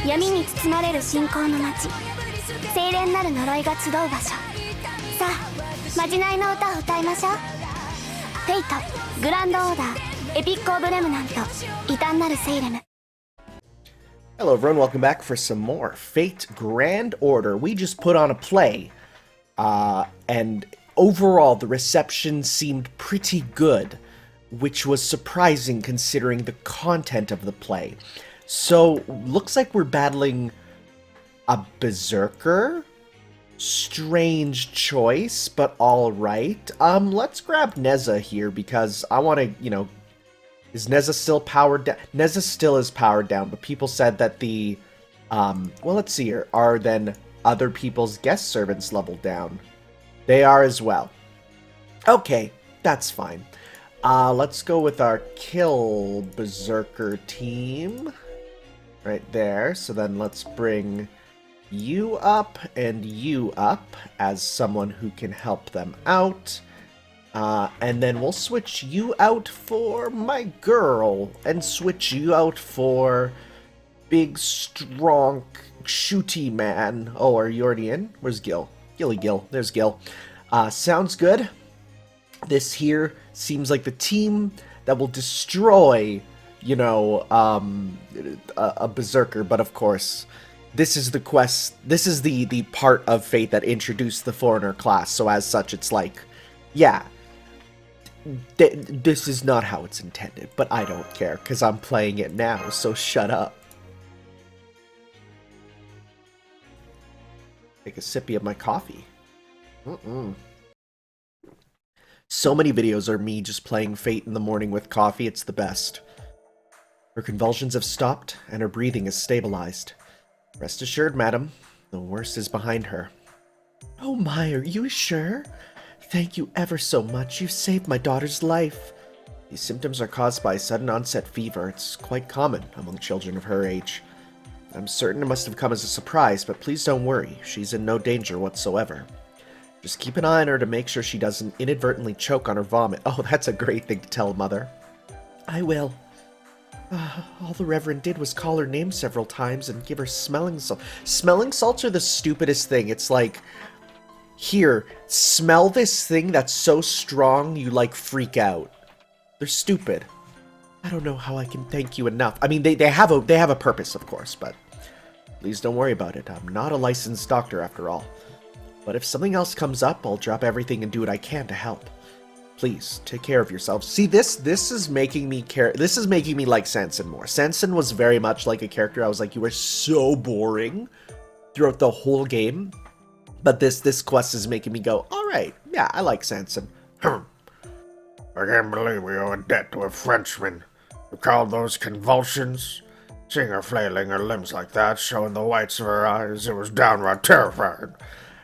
闇に包まれる信仰の街、清廉なる呪いが集う場所。さあ、まじないの歌を歌いましょう。フェイト、グランドオーダー、エピック・オブ・レムナント、異端なるセイレム。 Hello everyone, welcome back for some more Fate Grand Order. We just put on a play, and overall the reception seemed pretty good, which was surprising considering the content of the play. So, looks like we're battling a berserker? Strange choice, but alright. Let's grab Neza here because I want to, is Neza still powered down? Neza still is powered down, but people said that the, well, let's see here. Are then other people's guest servants leveled down? They are as well. Okay, that's fine. Let's go with our kill berserker team. Right there. So then let's bring you up and you up as someone who can help them out. And then we'll switch you out for my girl, and switch you out for big, strong, shooty man. Oh, are you already in? Where's Gil? Gilly. There's Gil. Sounds good. This here seems like the team that will destroy, a berserker. But of course, this is the quest. This is the part of Fate that introduced the foreigner class. So as such, it's like, yeah. This is not how it's intended, but I don't care, because I'm playing it now, so shut up. Take a sippy of my coffee. So many videos are me just playing Fate in the morning with coffee, it's the best. Her convulsions have stopped, and her breathing is stabilized. Rest assured, madam, the worst is behind her. Oh my, are you sure? Thank you ever so much. You saved my daughter's life. These symptoms are caused by sudden onset fever. It's quite common among children of her age. I'm certain it must have come as a surprise, but please don't worry. She's in no danger whatsoever. Just keep an eye on her to make sure she doesn't inadvertently choke on her vomit. Oh, that's a great thing to tell Mother. I will. All the Reverend did was call her name several times and give her smelling salts. Smelling salts are the stupidest thing. It's like, here, smell this thing that's so strong you, freak out. They're stupid. I don't know how I can thank you enough. I mean, they have a purpose, of course, but please don't worry about it. I'm not a licensed doctor, after all. But if something else comes up, I'll drop everything and do what I can to help. Please, take care of yourselves. See, this is making me care. This is making me like Sanson more. Sanson was very much like a character I was like, you were so boring throughout the whole game. But this quest is making me go, alright, yeah, I like Sanson. I can't believe we owe a debt to a Frenchman. You call those convulsions? Seeing her flailing her limbs like that, showing the whites of her eyes, it was downright terrifying.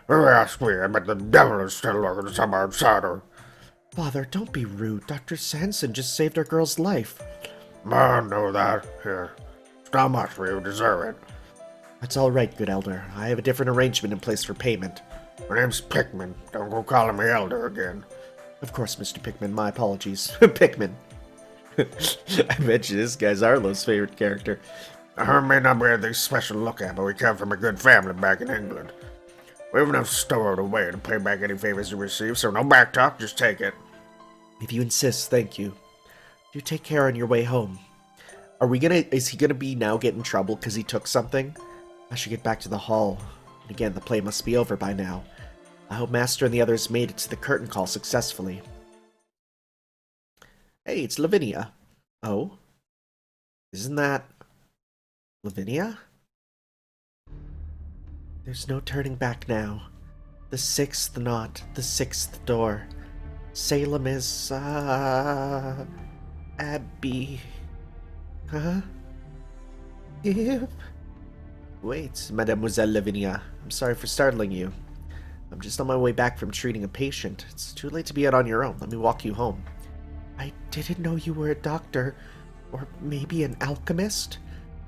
Ask me, I bet the devil is still lurking somewhere inside her. Father, don't be rude. Dr. Sanson just saved our girl's life. I know that. Here, it's not much for you, deserve it. That's all right, good elder. I have a different arrangement in place for payment. My name's Pickman. Don't go calling me elder again. Of course, Mr. Pickman. My apologies. Pickman. I bet you this guy's Arlo's favorite character. I may not be anything special to look at, but we come from a good family back in England. We have enough stored away to pay back any favors you receive, so no back talk, just take it. If you insist, thank you. Do take care on your way home. Is he gonna be now get in trouble because he took something? I should get back to the hall. And again, the play must be over by now. I hope Master and the others made it to the curtain call successfully. Hey, it's Lavinia. Oh? Isn't that Lavinia? There's no turning back now. The sixth knot, the sixth door. Salem is, Abbey. Huh? Yep. Wait, Mademoiselle Lavinia. I'm sorry for startling you. I'm just on my way back from treating a patient. It's too late to be out on your own. Let me walk you home. I didn't know you were a doctor. Or maybe an alchemist?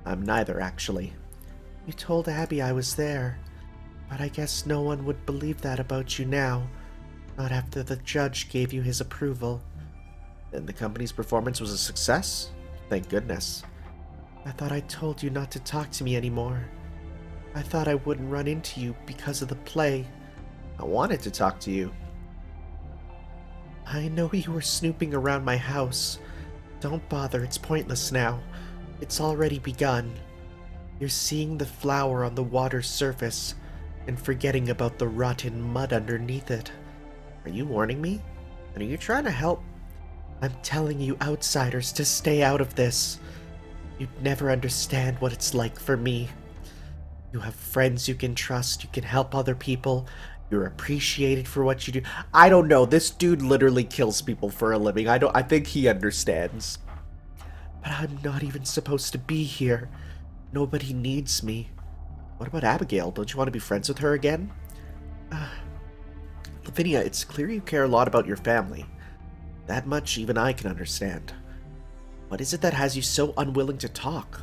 I'm neither, actually. You told Abby I was there. But I guess no one would believe that about you now. Not after the judge gave you his approval. Then the company's performance was a success? Thank goodness. I thought I told you not to talk to me anymore. I thought I wouldn't run into you because of the play. I wanted to talk to you. I know you were snooping around my house. Don't bother, it's pointless now. It's already begun. You're seeing the flower on the water's surface and forgetting about the rotten mud underneath it. Are you warning me? And are you trying to help? I'm telling you outsiders to stay out of this. You'd never understand what it's like for me. You have friends you can trust, you can help other people, you're appreciated for what you do. I don't know, this dude literally kills people for a living. I think he understands. But I'm not even supposed to be here. Nobody needs me. What about Abigail? Don't you want to be friends with her again? Lavinia, it's clear you care a lot about your family. That much even I can understand. What is it that has you so unwilling to talk?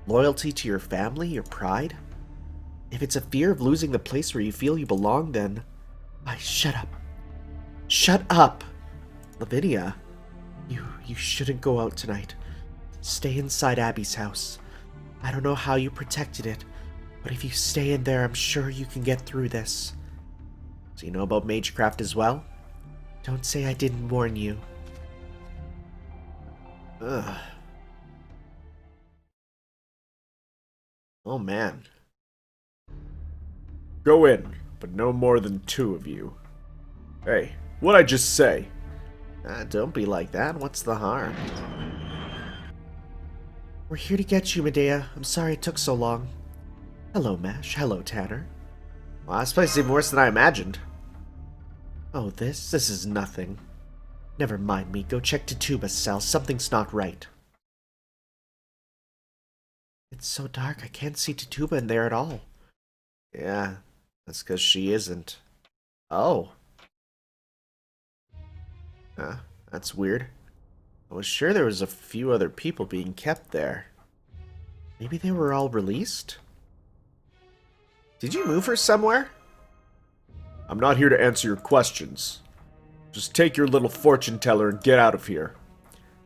Loyalty to your family? Your pride? If it's a fear of losing the place where you feel you belong, then... shut up. Shut up! Lavinia, you shouldn't go out tonight. Stay inside Abby's house. I don't know how you protected it, but if you stay in there, I'm sure you can get through this. So you know about Magecraft as well? Don't say I didn't warn you. Ugh. Oh man. Go in, but no more than 2 of you. Hey, what'd I just say? Don't be like that. What's the harm? We're here to get you, Medea. I'm sorry it took so long. Hello, Mash. Hello, Tanner. Well, this place is even worse than I imagined. Oh, this is nothing. Never mind me. Go check Tituba's cell. Something's not right. It's so dark. I can't see Tituba in there at all. Yeah, that's because she isn't. Oh. That's weird. I was sure there was a few other people being kept there. Maybe they were all released? Did you move her somewhere? I'm not here to answer your questions. Just take your little fortune teller and get out of here.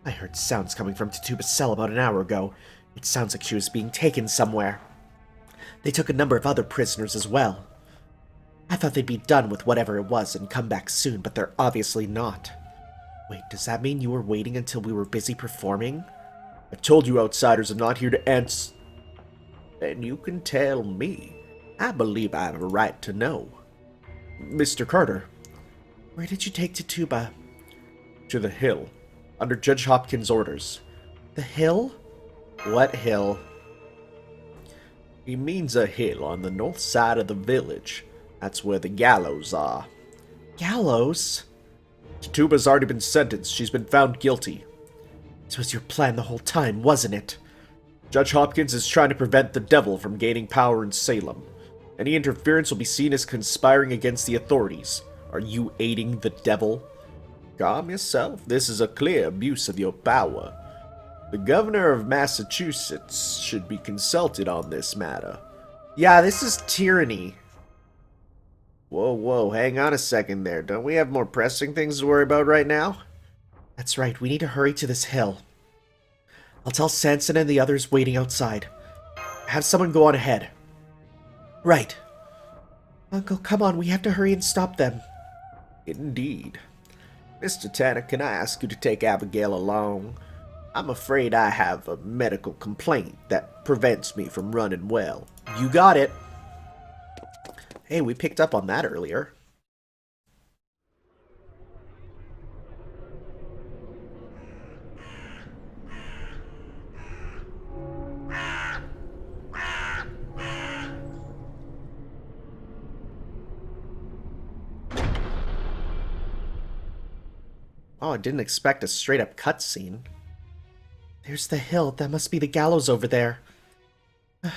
I heard sounds coming from Tituba's cell about an hour ago. It sounds like she was being taken somewhere. They took a number of other prisoners as well. I thought they'd be done with whatever it was and come back soon, but they're obviously not. Wait, does that mean you were waiting until we were busy performing? I told you outsiders are not here to answer. And you can tell me. I believe I have a right to know. Mr. Carter, where did you take Tituba? To the hill, under Judge Hopkins' orders. The hill? What hill? He means a hill on the north side of the village. That's where the gallows are. Gallows? Tituba's already been sentenced. She's been found guilty. This was your plan the whole time, wasn't it? Judge Hopkins is trying to prevent the devil from gaining power in Salem. Any interference will be seen as conspiring against the authorities. Are you aiding the devil? Calm yourself. This is a clear abuse of your power. The governor of Massachusetts should be consulted on this matter. Yeah, this is tyranny. Whoa, hang on a second there. Don't we have more pressing things to worry about right now? That's right, we need to hurry to this hill. I'll tell Sanson and the others waiting outside. Have someone go on ahead. Right. Uncle, come on, we have to hurry and stop them. Indeed. Mr. Tanner, can I ask you to take Abigail along? I'm afraid I have a medical complaint that prevents me from running well. You got it. Hey, we picked up on that earlier. Oh, I didn't expect a straight-up cutscene. There's the hill. That must be the gallows over there. Are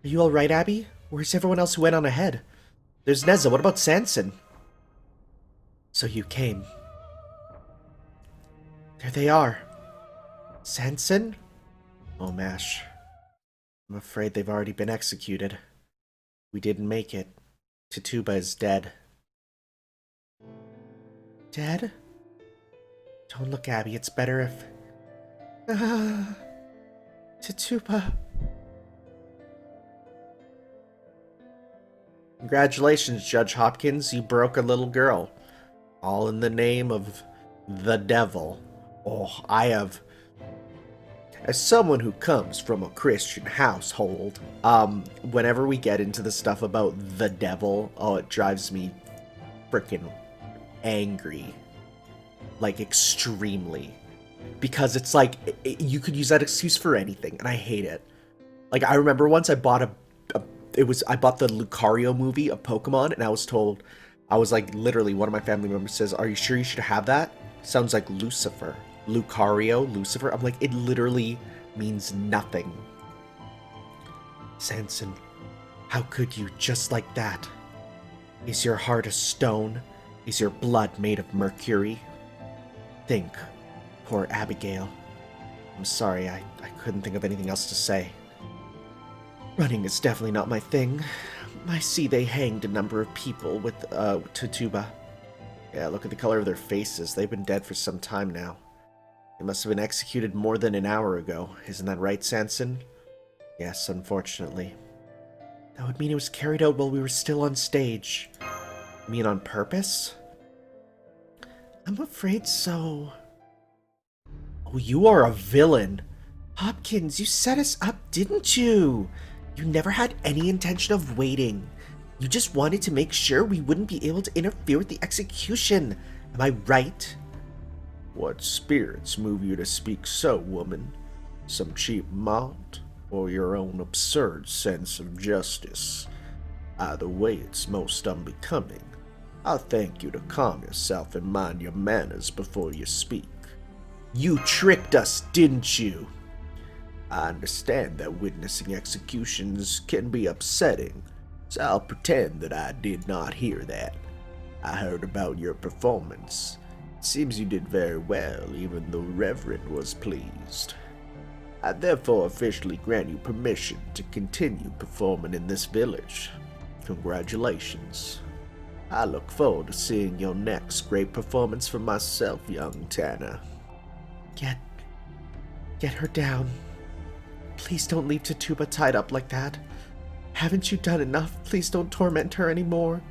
you alright, Abby? Where's everyone else who went on ahead? There's Neza. What about Sanson? So you came. There they are. Sanson? Oh, Mash. I'm afraid they've already been executed. We didn't make it. Tituba is dead. Dead? Don't look, Abby. It's better if... Tituba. Congratulations, Judge Hopkins. You broke a little girl. All in the name of the devil. Oh, I have... As someone who comes from a Christian household, whenever we get into the stuff about the devil, oh, it drives me freaking angry. Like, extremely. Because it's like, you could use that excuse for anything, and I hate it. Like, I remember once I bought I bought the Lucario movie of Pokemon, and I was told, I was like, literally, one of my family members says, "Are you sure you should have that? Sounds like Lucifer." Lucario, Lucifer. I'm like, it literally means nothing. Sanson, how could you just like that? Is your heart a stone? Is your blood made of mercury? Think, poor Abigail. I'm sorry, I couldn't think of anything else to say. Running is definitely not my thing. I see they hanged a number of people with Tituba. Yeah, look at the color of their faces. They've been dead for some time now. They must have been executed more than an hour ago. Isn't that right, Sanson? Yes, unfortunately. That would mean it was carried out while we were still on stage. You mean on purpose? I'm afraid so. Oh, you are a villain. Hopkins, you set us up, didn't you? You never had any intention of waiting. You just wanted to make sure we wouldn't be able to interfere with the execution. Am I right? What spirits move you to speak so, woman? Some cheap malt, or your own absurd sense of justice? Either way, it's most unbecoming. I'll thank you to calm yourself and mind your manners before you speak. You tricked us, didn't you? I understand that witnessing executions can be upsetting, so I'll pretend that I did not hear that. I heard about your performance. It seems you did very well, even the Reverend was pleased. I therefore officially grant you permission to continue performing in this village. Congratulations. I look forward to seeing your next great performance for myself, young Tanner. Get her down. Please don't leave Tituba tied up like that. Haven't you done enough? Please don't torment her anymore.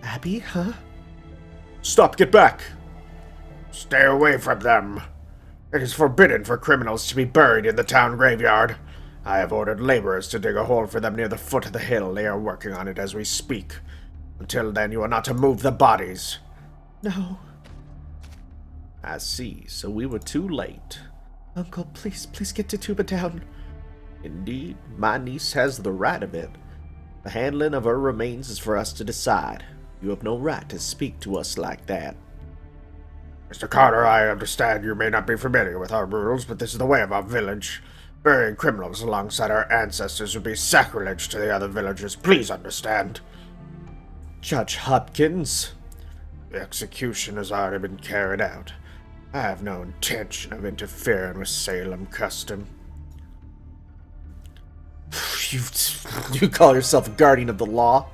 Abby, huh? Stop, get back! Stay away from them. It is forbidden for criminals to be buried in the town graveyard. I have ordered laborers to dig a hole for them near the foot of the hill. They are working on it as we speak. Until then, you are not to move the bodies. No. I see, so we were too late. Uncle, please get Tituba down. Indeed, my niece has the right of it. The handling of her remains is for us to decide. You have no right to speak to us like that. Mr. Carter, I understand you may not be familiar with our rules, but this is the way of our village. Burying criminals alongside our ancestors would be sacrilege to the other villagers. Please understand. Judge Hopkins. The execution has already been carried out. I have no intention of interfering with Salem custom. You call yourself a guardian of the law?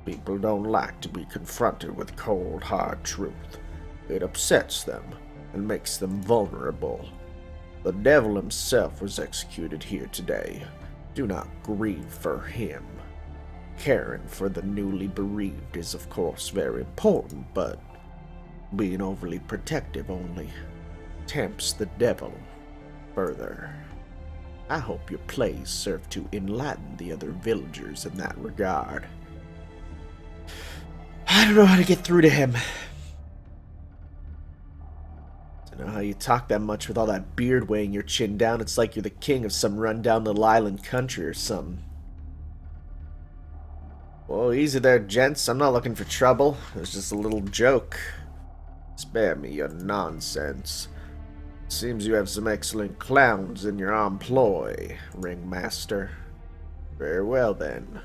People don't like to be confronted with cold, hard truth. It upsets them and makes them vulnerable. The devil himself was executed here today. Do not grieve for him. Caring for the newly bereaved is of course very important, but being overly protective only tempts the devil further. I hope your plays serve to enlighten the other villagers in that regard. I don't know how to get through to him. Don't know how you talk that much with all that beard weighing your chin down. It's like you're the king of some rundown little island country or something. Whoa, easy there, gents. I'm not looking for trouble. It was just a little joke. Spare me your nonsense. Seems you have some excellent clowns in your employ, ringmaster. Very well then.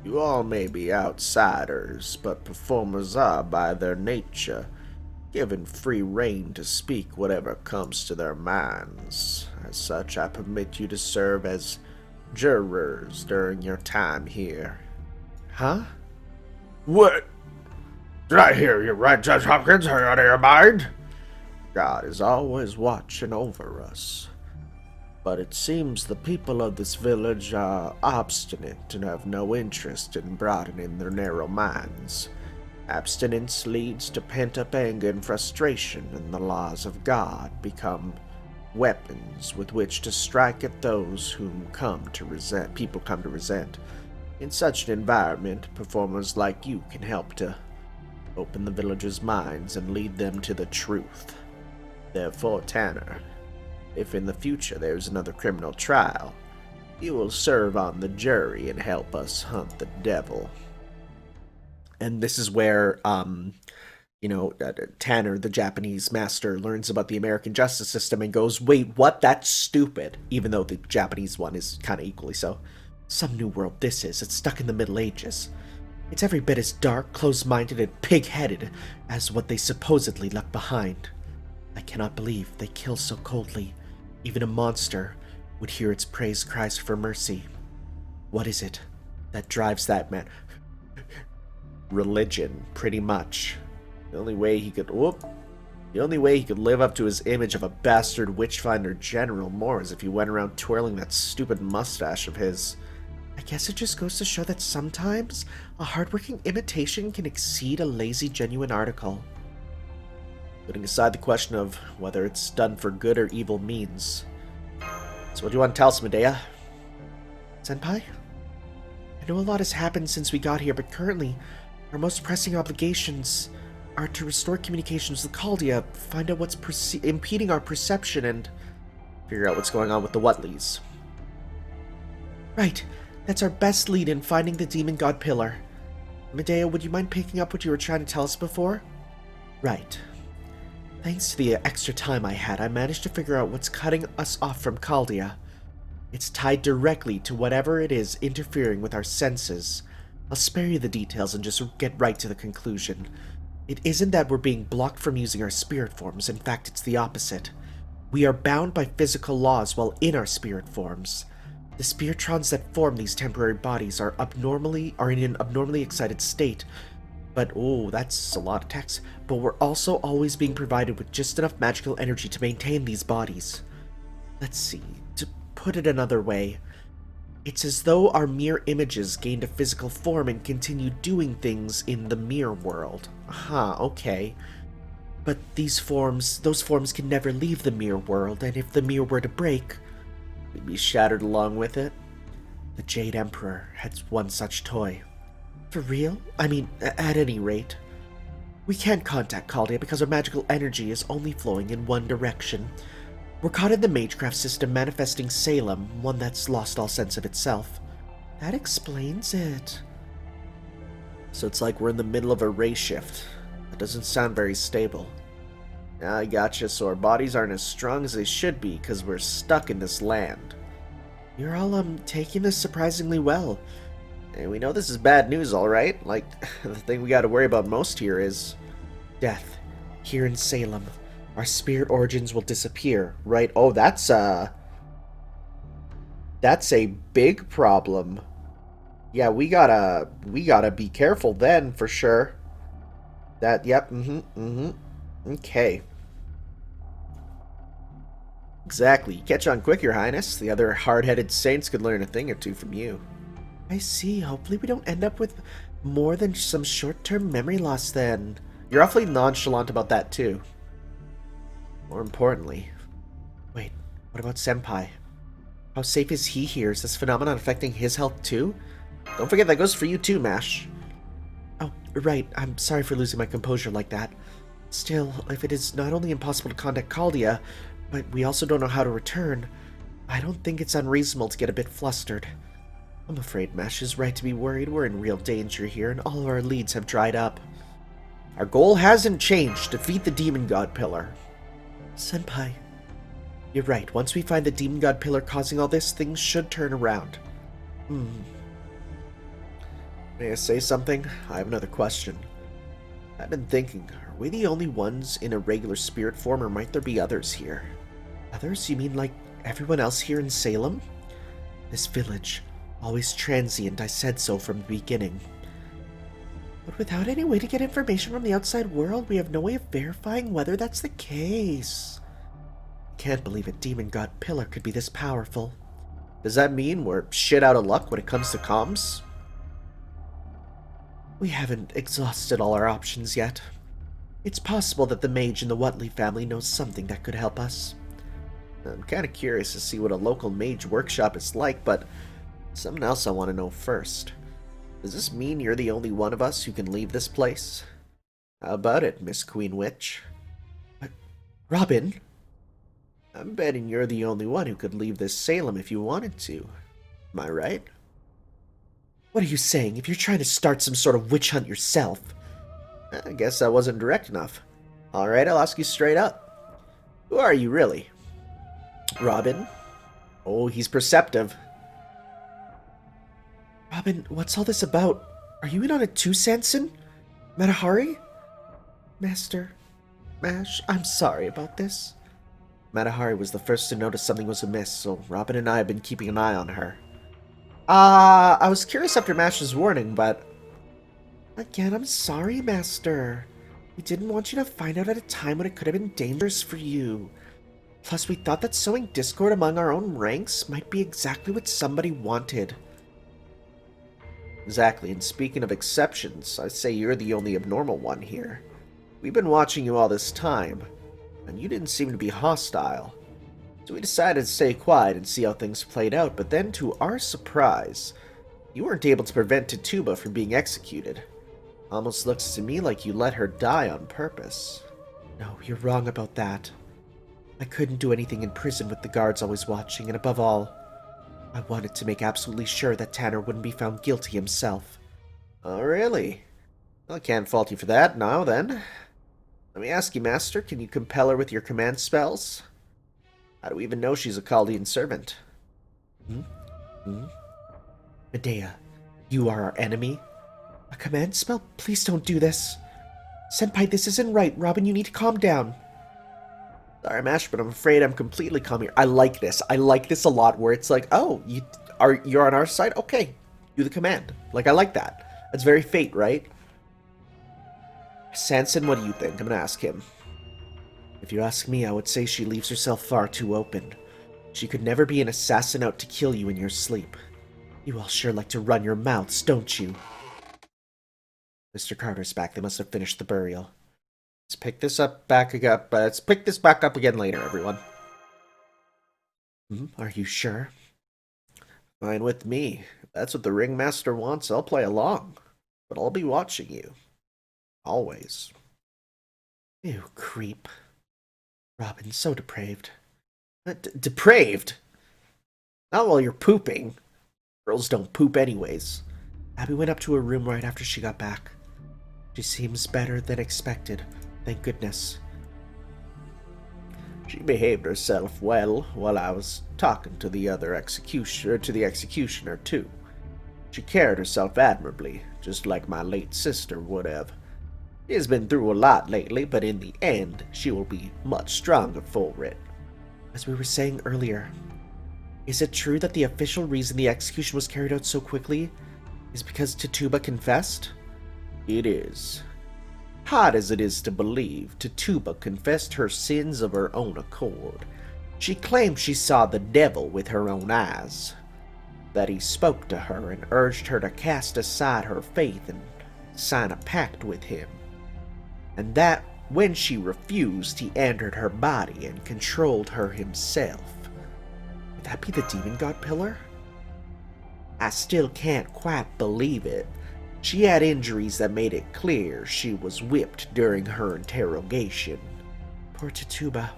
You all may be outsiders, but performers are by their nature, given free rein to speak whatever comes to their minds. As such, I permit you to serve as jurors during your time here. Huh? What? Did I hear you right, Judge Hopkins? Are you out of your mind? God is always watching over us. But it seems the people of this village are obstinate and have no interest in broadening their narrow minds. Abstinence leads to pent-up anger and frustration, and the laws of God become weapons with which to strike at those whom people come to resent. In such an environment, performers like you can help to open the villagers' minds and lead them to the truth. Therefore, Tanner, if in the future there is another criminal trial, you will serve on the jury and help us hunt the devil. And this is where, Tanner, the Japanese master, learns about the American justice system and goes, wait, what? That's stupid. Even though the Japanese one is kind of equally so. Some new world this is. It's stuck in the Middle Ages. It's every bit as dark, closed-minded, and pig-headed as what they supposedly left behind. I cannot believe they kill so coldly. Even a monster would hear its praise cries for mercy. What is it that drives that man? Religion, pretty much. The only way he could live up to his image of a bastard witchfinder general more is if he went around twirling that stupid mustache of his. I guess it just goes to show that sometimes a hardworking imitation can exceed a lazy, genuine article. Putting aside the question of whether it's done for good or evil means. So what do you want to tell us, Medea? Senpai? I know a lot has happened since we got here, but currently, our most pressing obligations are to restore communications with Caldia, find out what's impeding our perception, and figure out what's going on with the Whatleys. Right, that's our best lead in finding the demon god pillar. Medea, would you mind picking up what you were trying to tell us before? Right. Thanks to the extra time I had, I managed to figure out what's cutting us off from Caldia. It's tied directly to whatever it is interfering with our senses. I'll spare you the details and just get right to the conclusion. It isn't that we're being blocked from using our spirit forms. In fact, it's the opposite. We are bound by physical laws while in our spirit forms. The spiritrons that form these temporary bodies are in an abnormally excited state. But, that's a lot of text. But we're also always being provided with just enough magical energy to maintain these bodies. Let's see. To put it another way, it's as though our mirror images gained a physical form and continue doing things in the mirror world. Okay. But those forms can never leave the mirror world, and if the mirror were to break, we'd be shattered along with it. The Jade Emperor had one such toy. For real? I mean, at any rate. We can't contact Caldia because our magical energy is only flowing in one direction. We're caught in the Magecraft system manifesting Salem, one that's lost all sense of itself. That explains it. So it's like we're in the middle of a ray shift. That doesn't sound very stable. I gotcha, so our bodies aren't as strong as they should be because we're stuck in this land. You're all, taking this surprisingly well. And we know this is bad news, alright? Like, the thing we gotta worry about most here is death. Here in Salem. Our spirit origins will disappear, right? Oh, that's a big problem. Yeah, we gotta be careful then, for sure. Okay. Exactly. Catch on quick, Your Highness. The other hard-headed saints could learn a thing or two from you. I see. Hopefully we don't end up with more than some short-term memory loss then. You're awfully nonchalant about that, too. More importantly... Wait, what about Senpai? How safe is he here? Is this phenomenon affecting his health, too? Don't forget that goes for you, too, Mash. Oh, right. I'm sorry for losing my composure like that. Still, if it is not only impossible to contact Caldia, but we also don't know how to return, I don't think it's unreasonable to get a bit flustered. I'm afraid Mash is right to be worried. We're in real danger here, and all of our leads have dried up. Our goal hasn't changed. Defeat the Demon God Pillar. Senpai, you're right. Once we find the Demon God Pillar causing all this, things should turn around. May I say something? I have another question. I've been thinking, are we the only ones in a regular spirit form, or might there be others here? Others? You mean like everyone else here in Salem? This village, always transient, I said so from the beginning. But without any way to get information from the outside world, we have no way of verifying whether that's the case. can't believe a demon god pillar could be this powerful. Does that mean we're shit out of luck when it comes to comms? We haven't exhausted all our options yet. It's possible that the mage in the Whatley family knows something that could help us. I'm kind of curious to see what a local mage workshop is like, but something else I want to know first. Does this mean you're the only one of us who can leave this place? How about it, Miss Queen Witch? But, Robin? I'm betting you're the only one who could leave this Salem if you wanted to. Am I right? What are you saying? If you're trying to start some sort of witch hunt yourself? I guess I wasn't direct enough. Alright, I'll ask you straight up. Who are you, really? Robin? Oh, he's perceptive. Robin, what's all this about? Are you in on it too, Sanson? Matahari? Master... Mash, I'm sorry about this. Matahari was the first to notice something was amiss, so Robin and I have been keeping an eye on her. I was curious after Mash's warning, but... Again, I'm sorry, Master. We didn't want you to find out at a time when it could have been dangerous for you. Plus, we thought that sowing discord among our own ranks might be exactly what somebody wanted. Exactly, and speaking of exceptions, I say you're the only abnormal one here. We've been watching you all this time, and you didn't seem to be hostile. So we decided to stay quiet and see how things played out, but then to our surprise, you weren't able to prevent Tituba from being executed. Almost looks to me like you let her die on purpose. No, you're wrong about that. I couldn't do anything in prison with the guards always watching, and above all, I wanted to make absolutely sure that Tanner wouldn't be found guilty himself. Oh, really? Well, I can't fault you for that now, then. Let me ask you, Master, can you compel her with your command spells? How do we even know she's a Chaldean servant? Medea, you are our enemy? A command spell? Please don't do this. Senpai, this isn't right. Robin, you need to calm down. Sorry, Mash, but I'm afraid I'm completely calm here. I like this. I like this a lot, where it's like, oh, you're on our side? Okay, do the command. Like, I like that. That's very Fate, right? Sanson, what do you think? I'm gonna ask him. If you ask me, I would say she leaves herself far too open. She could never be an assassin out to kill you in your sleep. You all sure like to run your mouths, don't you? Mr. Carter's back. They must have finished the burial. Let's pick this back up again later, everyone. Are you sure? Fine with me. If that's what the ringmaster wants, I'll play along. But I'll be watching you. Always. Ew, creep. Robin, so depraved. Depraved? Not while you're pooping. Girls don't poop anyways. Abby went up to her room right after she got back. She seems better than expected. Thank goodness. She behaved herself well while I was talking to the executioner too. She carried herself admirably, just like my late sister would have. She has been through a lot lately, but in the end, she will be much stronger for it. As we were saying earlier, is it true that the official reason the execution was carried out so quickly is because Tituba confessed? It is. Hard as it is to believe, Tituba confessed her sins of her own accord. She claimed she saw the devil with her own eyes, that he spoke to her and urged her to cast aside her faith and sign a pact with him, and that when she refused, he entered her body and controlled her himself. Would that be the demon god pillar? I still can't quite believe it. She had injuries that made it clear she was whipped during her interrogation. Poor Tituba.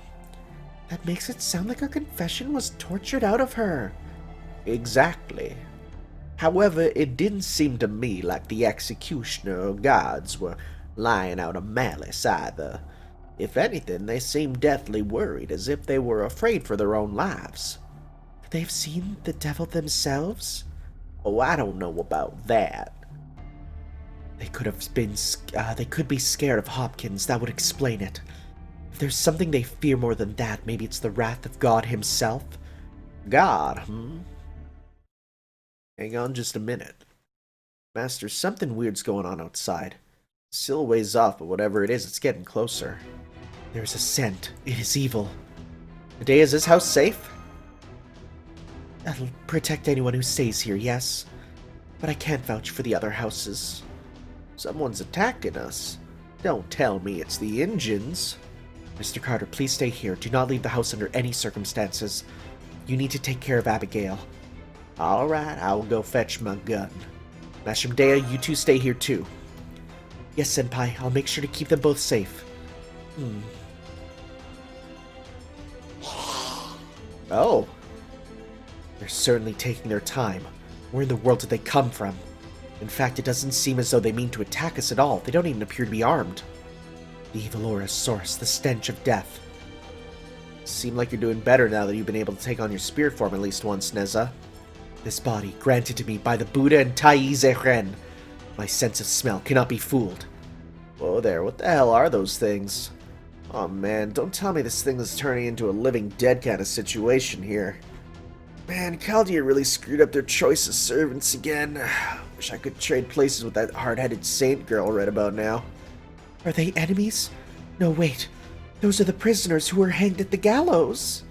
That makes it sound like her confession was tortured out of her. Exactly. However, it didn't seem to me like the executioner or guards were lying out of malice either. If anything, they seemed deathly worried, as if they were afraid for their own lives. Could they have seen the devil themselves? Oh, I don't know about that. They could be scared of Hopkins. That would explain it. If there's something they fear more than that, maybe it's the wrath of God himself. God, Hang on just a minute. Master, something weird's going on outside. Still a ways off, but whatever it is, it's getting closer. There's a scent. It is evil. Today, is this house safe? I'll protect anyone who stays here, yes. But I can't vouch for the other houses. Someone's attacking us. Don't tell me it's the Injuns. Mr. Carter, please stay here. Do not leave the house under any circumstances. You need to take care of Abigail. Alright, I'll go fetch my gun. Mashimdea, you two stay here too. Yes, Senpai. I'll make sure to keep them both safe. Oh. They're certainly taking their time. Where in the world did they come from? In fact, it doesn't seem as though they mean to attack us at all. They don't even appear to be armed. The evil aura's source, the stench of death. Seem like you're doing better now that you've been able to take on your spirit form at least once, Neza. This body, granted to me by the Buddha and Taize Ren. My sense of smell cannot be fooled. Whoa there, what the hell are those things? Oh man, don't tell me this thing is turning into a living dead kind of situation here. Man, Chaldea really screwed up their choice of servants again. Wish I could trade places with that hard-headed saint girl right about now. Are they enemies? No, wait. Those are the prisoners who were hanged at the gallows.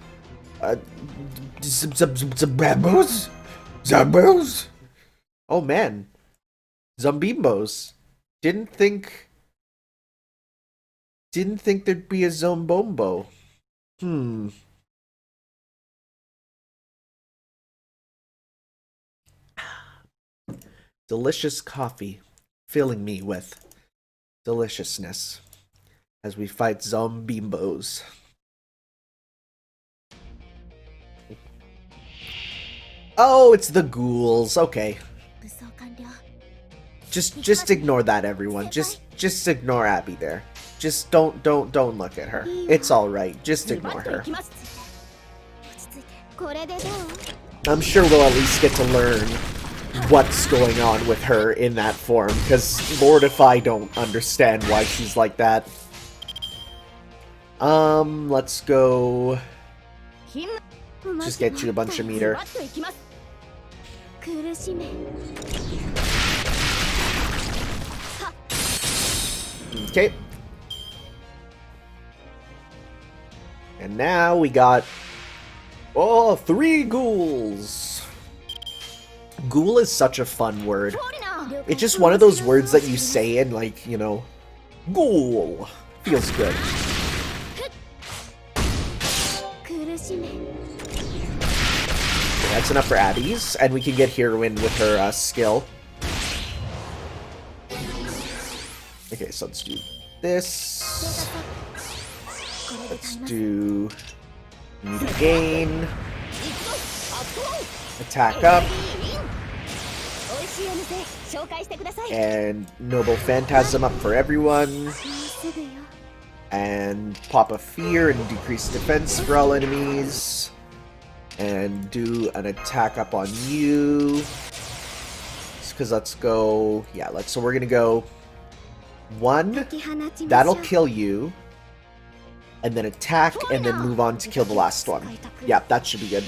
Zambos? Zambos? Oh man. Zombimbos. Didn't think there'd be a Zombombo. Delicious coffee, filling me with deliciousness as we fight Zombimbos. Oh, it's the ghouls. Okay. Just ignore that, everyone. Just ignore Abby there. Just don't look at her. It's all right. Just ignore her. I'm sure we'll at least get to learn what's going on with her in that form, because Lord, if I don't understand why she's like that. Let's go. Just get you a bunch of meter. Okay. And now we got 3 ghouls. Ghoul is such a fun word. It's just one of those words that you say and, like, you know, ghoul. Feels good. That's enough for Abby's, and we can get Heroine with her skill. Okay, so let's do this. Let's do meter gain. Attack up. And Noble Phantasm up for everyone. And pop a fear and decrease defense for all enemies. And do an attack up on you. Because let's go. Yeah, so we're gonna go 1. That'll kill you. And then attack, and then move on to kill the last one. Yeah, that should be good.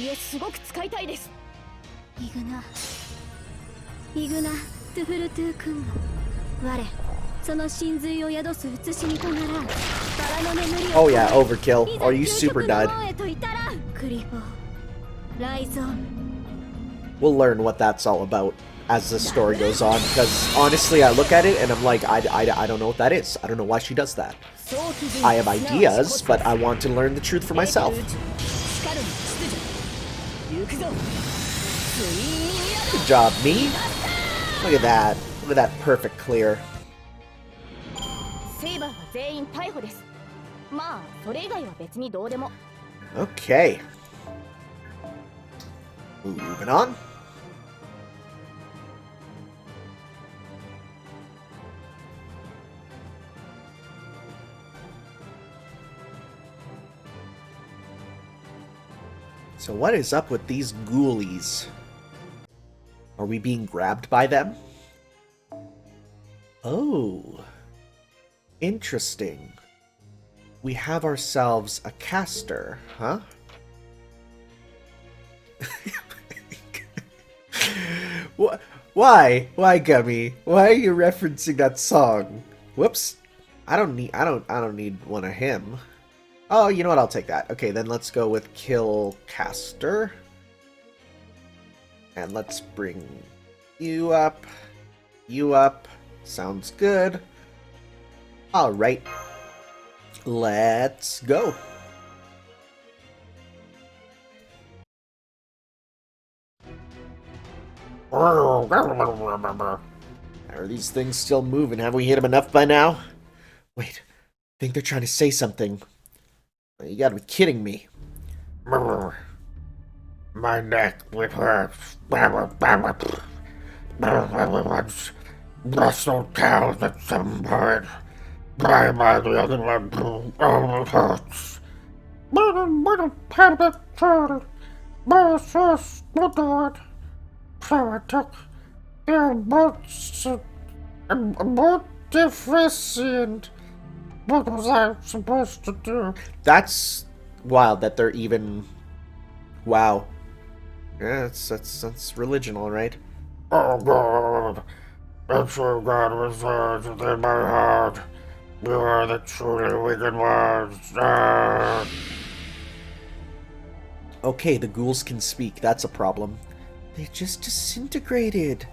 Oh yeah, overkill. Are you super dud? We'll learn what that's all about as the story goes on, because honestly I look at it and I'm like, I don't know what that is. I don't know why she does that. I have ideas, but I want to learn the truth for myself. Good job, me. Look at that. Look at that perfect clear. Okay. Moving on. So what is up with these ghoulies? Are we being grabbed by them? Oh. Interesting. We have ourselves a caster, huh? Why? Why, Gummy? Why are you referencing that song? Whoops. I don't need one of him. Oh, you know what? I'll take that. Okay, then let's go with kill caster. And let's bring you up. You up. Sounds good. Alright. Let's go. Are these things still moving? Have we hit them enough by now? Wait, I think they're trying to say something. You gotta be kidding me. My neck with her rustled cows at some point. By the other one, all hurts. So I took their boats boat deficient. What was I supposed to do? That's wild that they're even... Wow. Yeah, that's religion, all right. Oh God, the true God resides within my heart. You are the truly wicked ones. Okay, the ghouls can speak. That's a problem. They just disintegrated.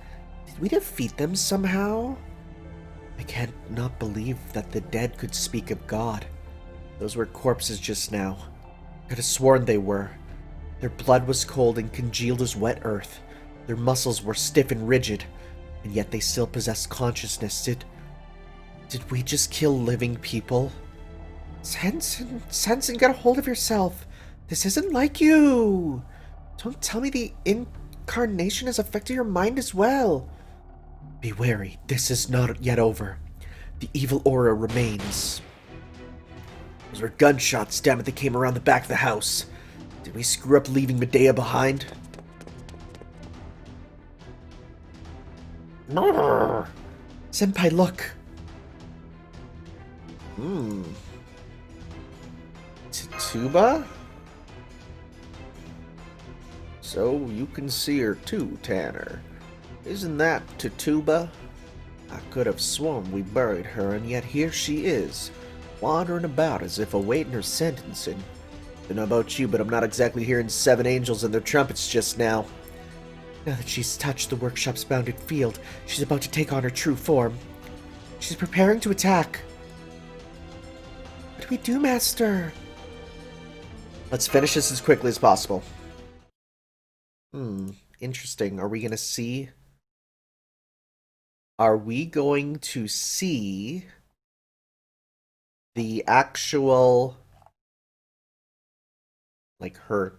Did we defeat them somehow? I can't not believe that the dead could speak of God. Those were corpses just now. I could have sworn they were. Their blood was cold and congealed as wet earth. Their muscles were stiff and rigid, and yet they still possessed consciousness. Did we just kill living people? Sanson, get a hold of yourself. This isn't like you. Don't tell me the incarnation has affected your mind as well. Be wary, this is not yet over. The evil aura remains. Those were gunshots, damn it, they came around the back of the house. Did we screw up leaving Medea behind? Senpai, look. Tituba? So you can see her too, Tanner. Isn't that Tituba? I could have sworn we buried her, and yet here she is, wandering about as if awaiting her sentencing. Don't know about you, but I'm not exactly hearing 7 angels and their trumpets just now. Now that she's touched the workshop's bounded field, she's about to take on her true form. She's preparing to attack. What do we do, Master? Let's finish this as quickly as possible. Interesting. Are we going to see... Are we going to see the actual, like, her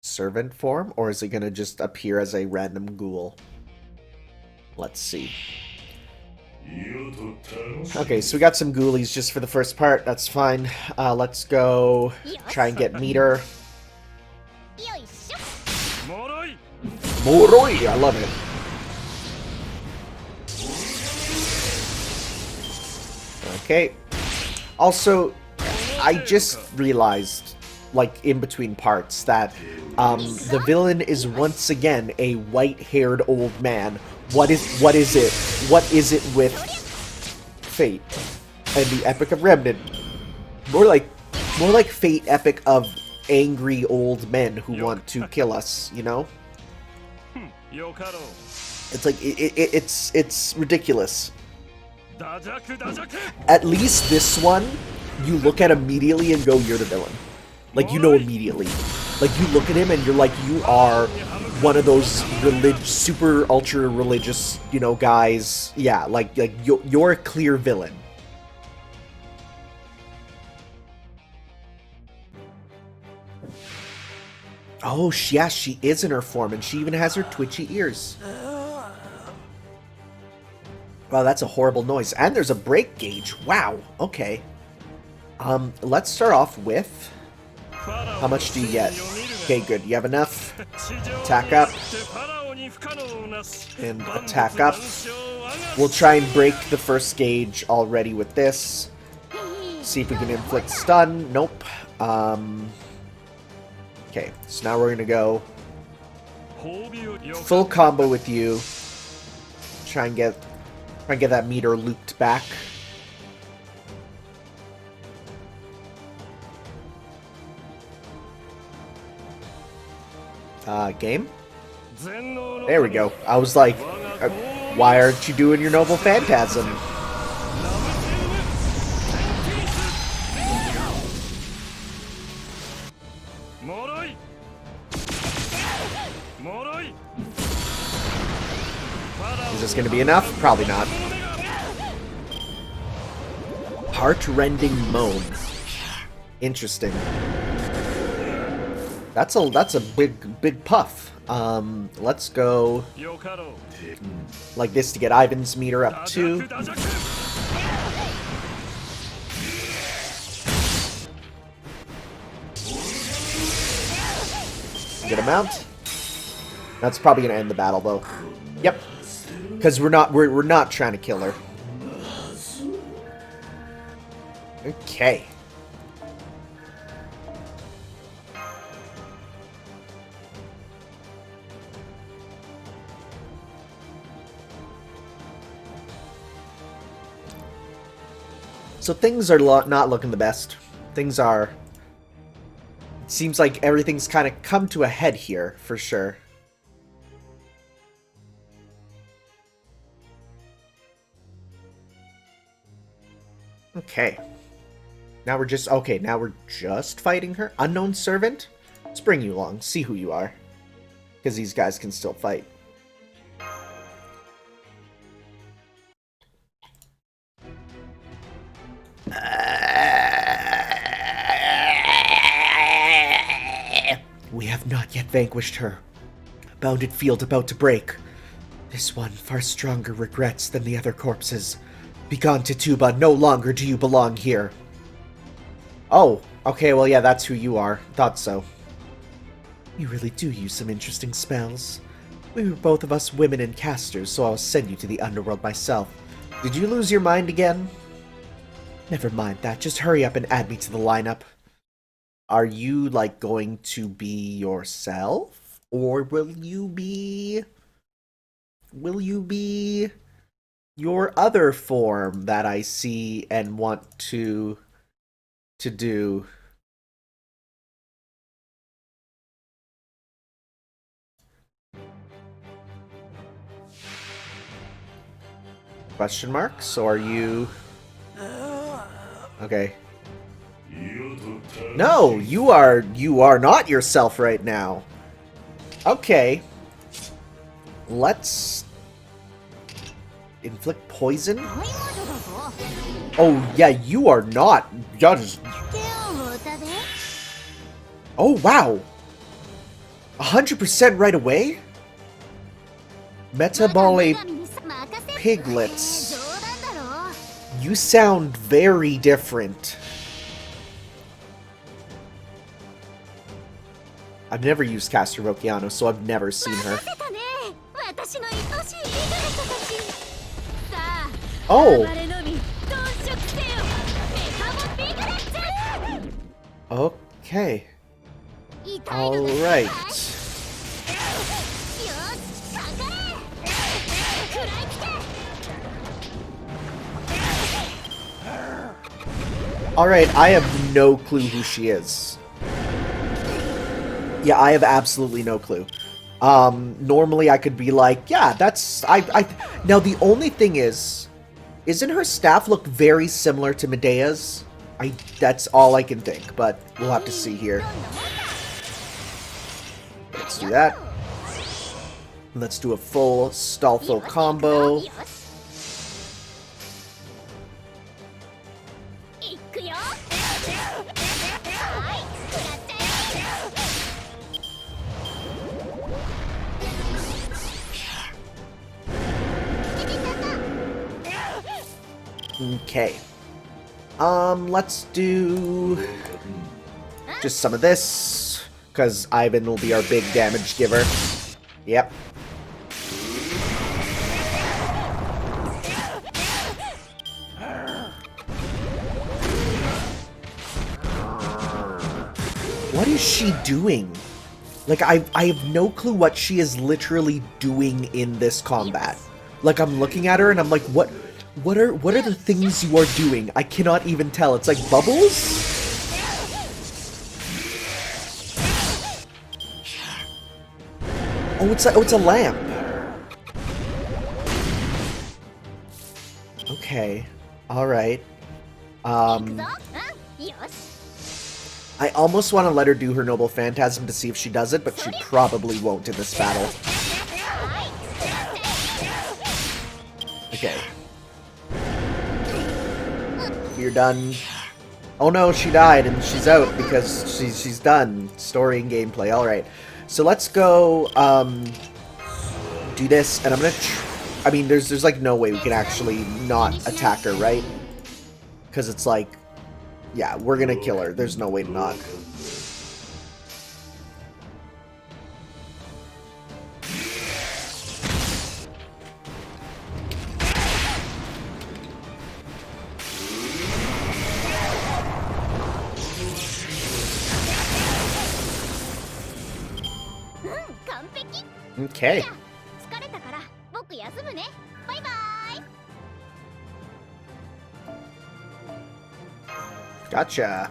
servant form? Or is it going to just appear as a random ghoul? Let's see. Okay, so we got some ghoulies just for the first part. That's fine. Let's go try and get Meteor. Moroi! I love it. Okay. Also, I just realized, like, in between parts, that the villain is once again a white-haired old man. What is it? What is it with Fate and the Epic of Remnant? More like Fate Epic of angry old men who want to kill us, you know? It's like it's ridiculous. At least this one, you look at immediately and go, you're the villain. Like, you know immediately. Like, you look at him and you're like, you are one of those super ultra religious, you know, guys. Yeah, like you're a clear villain. Oh, yeah, she is in her form, and she even has her twitchy ears. Wow, that's a horrible noise. And there's a break gauge. Wow, okay. Let's start off with... How much do you get? Okay, good. You have enough. Attack up. And attack up. We'll try and break the first gauge already with this. See if we can inflict stun. Nope. Okay, so now we're gonna go full combo with you. Try and get that Meteor looped back. Game? There we go. I was like, why aren't you doing your Noble Phantasm? Is this gonna be enough? Probably not. Heart-rending moan. Interesting. That's a big puff. Let's go like this to get Ivan's meter up too. Good amount. That's probably gonna end the battle though. Yep. Because we're not trying to kill her. Okay. So things are not looking the best. Things are... It seems like everything's kind of come to a head here, for sure. Okay. Now we're just... Okay, now we're just fighting her? Unknown servant? Let's bring you along. See who you are. Because these guys can still fight. We have not yet vanquished her. Bounded field about to break. This one far stronger regrets than the other corpses. Begone, Tituba, no longer do you belong here. Oh, okay, well yeah, that's who you are. Thought so. You really do use some interesting spells. We were both of us women and casters, so I'll send you to the underworld myself. Did you lose your mind again? Never mind that, just hurry up and add me to the lineup. Are you, like, going to be yourself? Or will you be your other form that I see and want to do? Question mark? So are you... Okay. No, you are not yourself right now. Okay. Let's inflict poison. Oh yeah, you are not. Y'all just... Oh wow. 100% right away. Metabolic piglets. You sound very different. I've never used Caster Rocchiano, so I've never seen her. Oh! Okay. Alright. Alright, I have no clue who she is. Yeah, I have absolutely no clue. Normally I could be like, yeah, that's... Now, the only thing is... Isn't her staff look very similar to Medea's? That's all I can think, but we'll have to see here. Let's do that. Let's do a full Stalfo combo. Okay. Let's do just some of this, because Ivan will be our big damage giver. Yep. What is she doing? Like, I have no clue what she is literally doing in this combat. Like, I'm looking at her and I'm like, what are the things you are doing? I cannot even tell. It's like bubbles? it's a lamp. Okay. Alright. I almost want to let her do her Noble Phantasm to see if she does it, but she probably won't in this battle. Okay. You're done. Oh no, she died and she's out because she's done. Story and gameplay. Alright. So let's go do this, and I'm gonna I mean, there's like no way we can actually not attack her, right? Because it's like, yeah, we're gonna kill her. There's no way to not. Okay. Gotcha.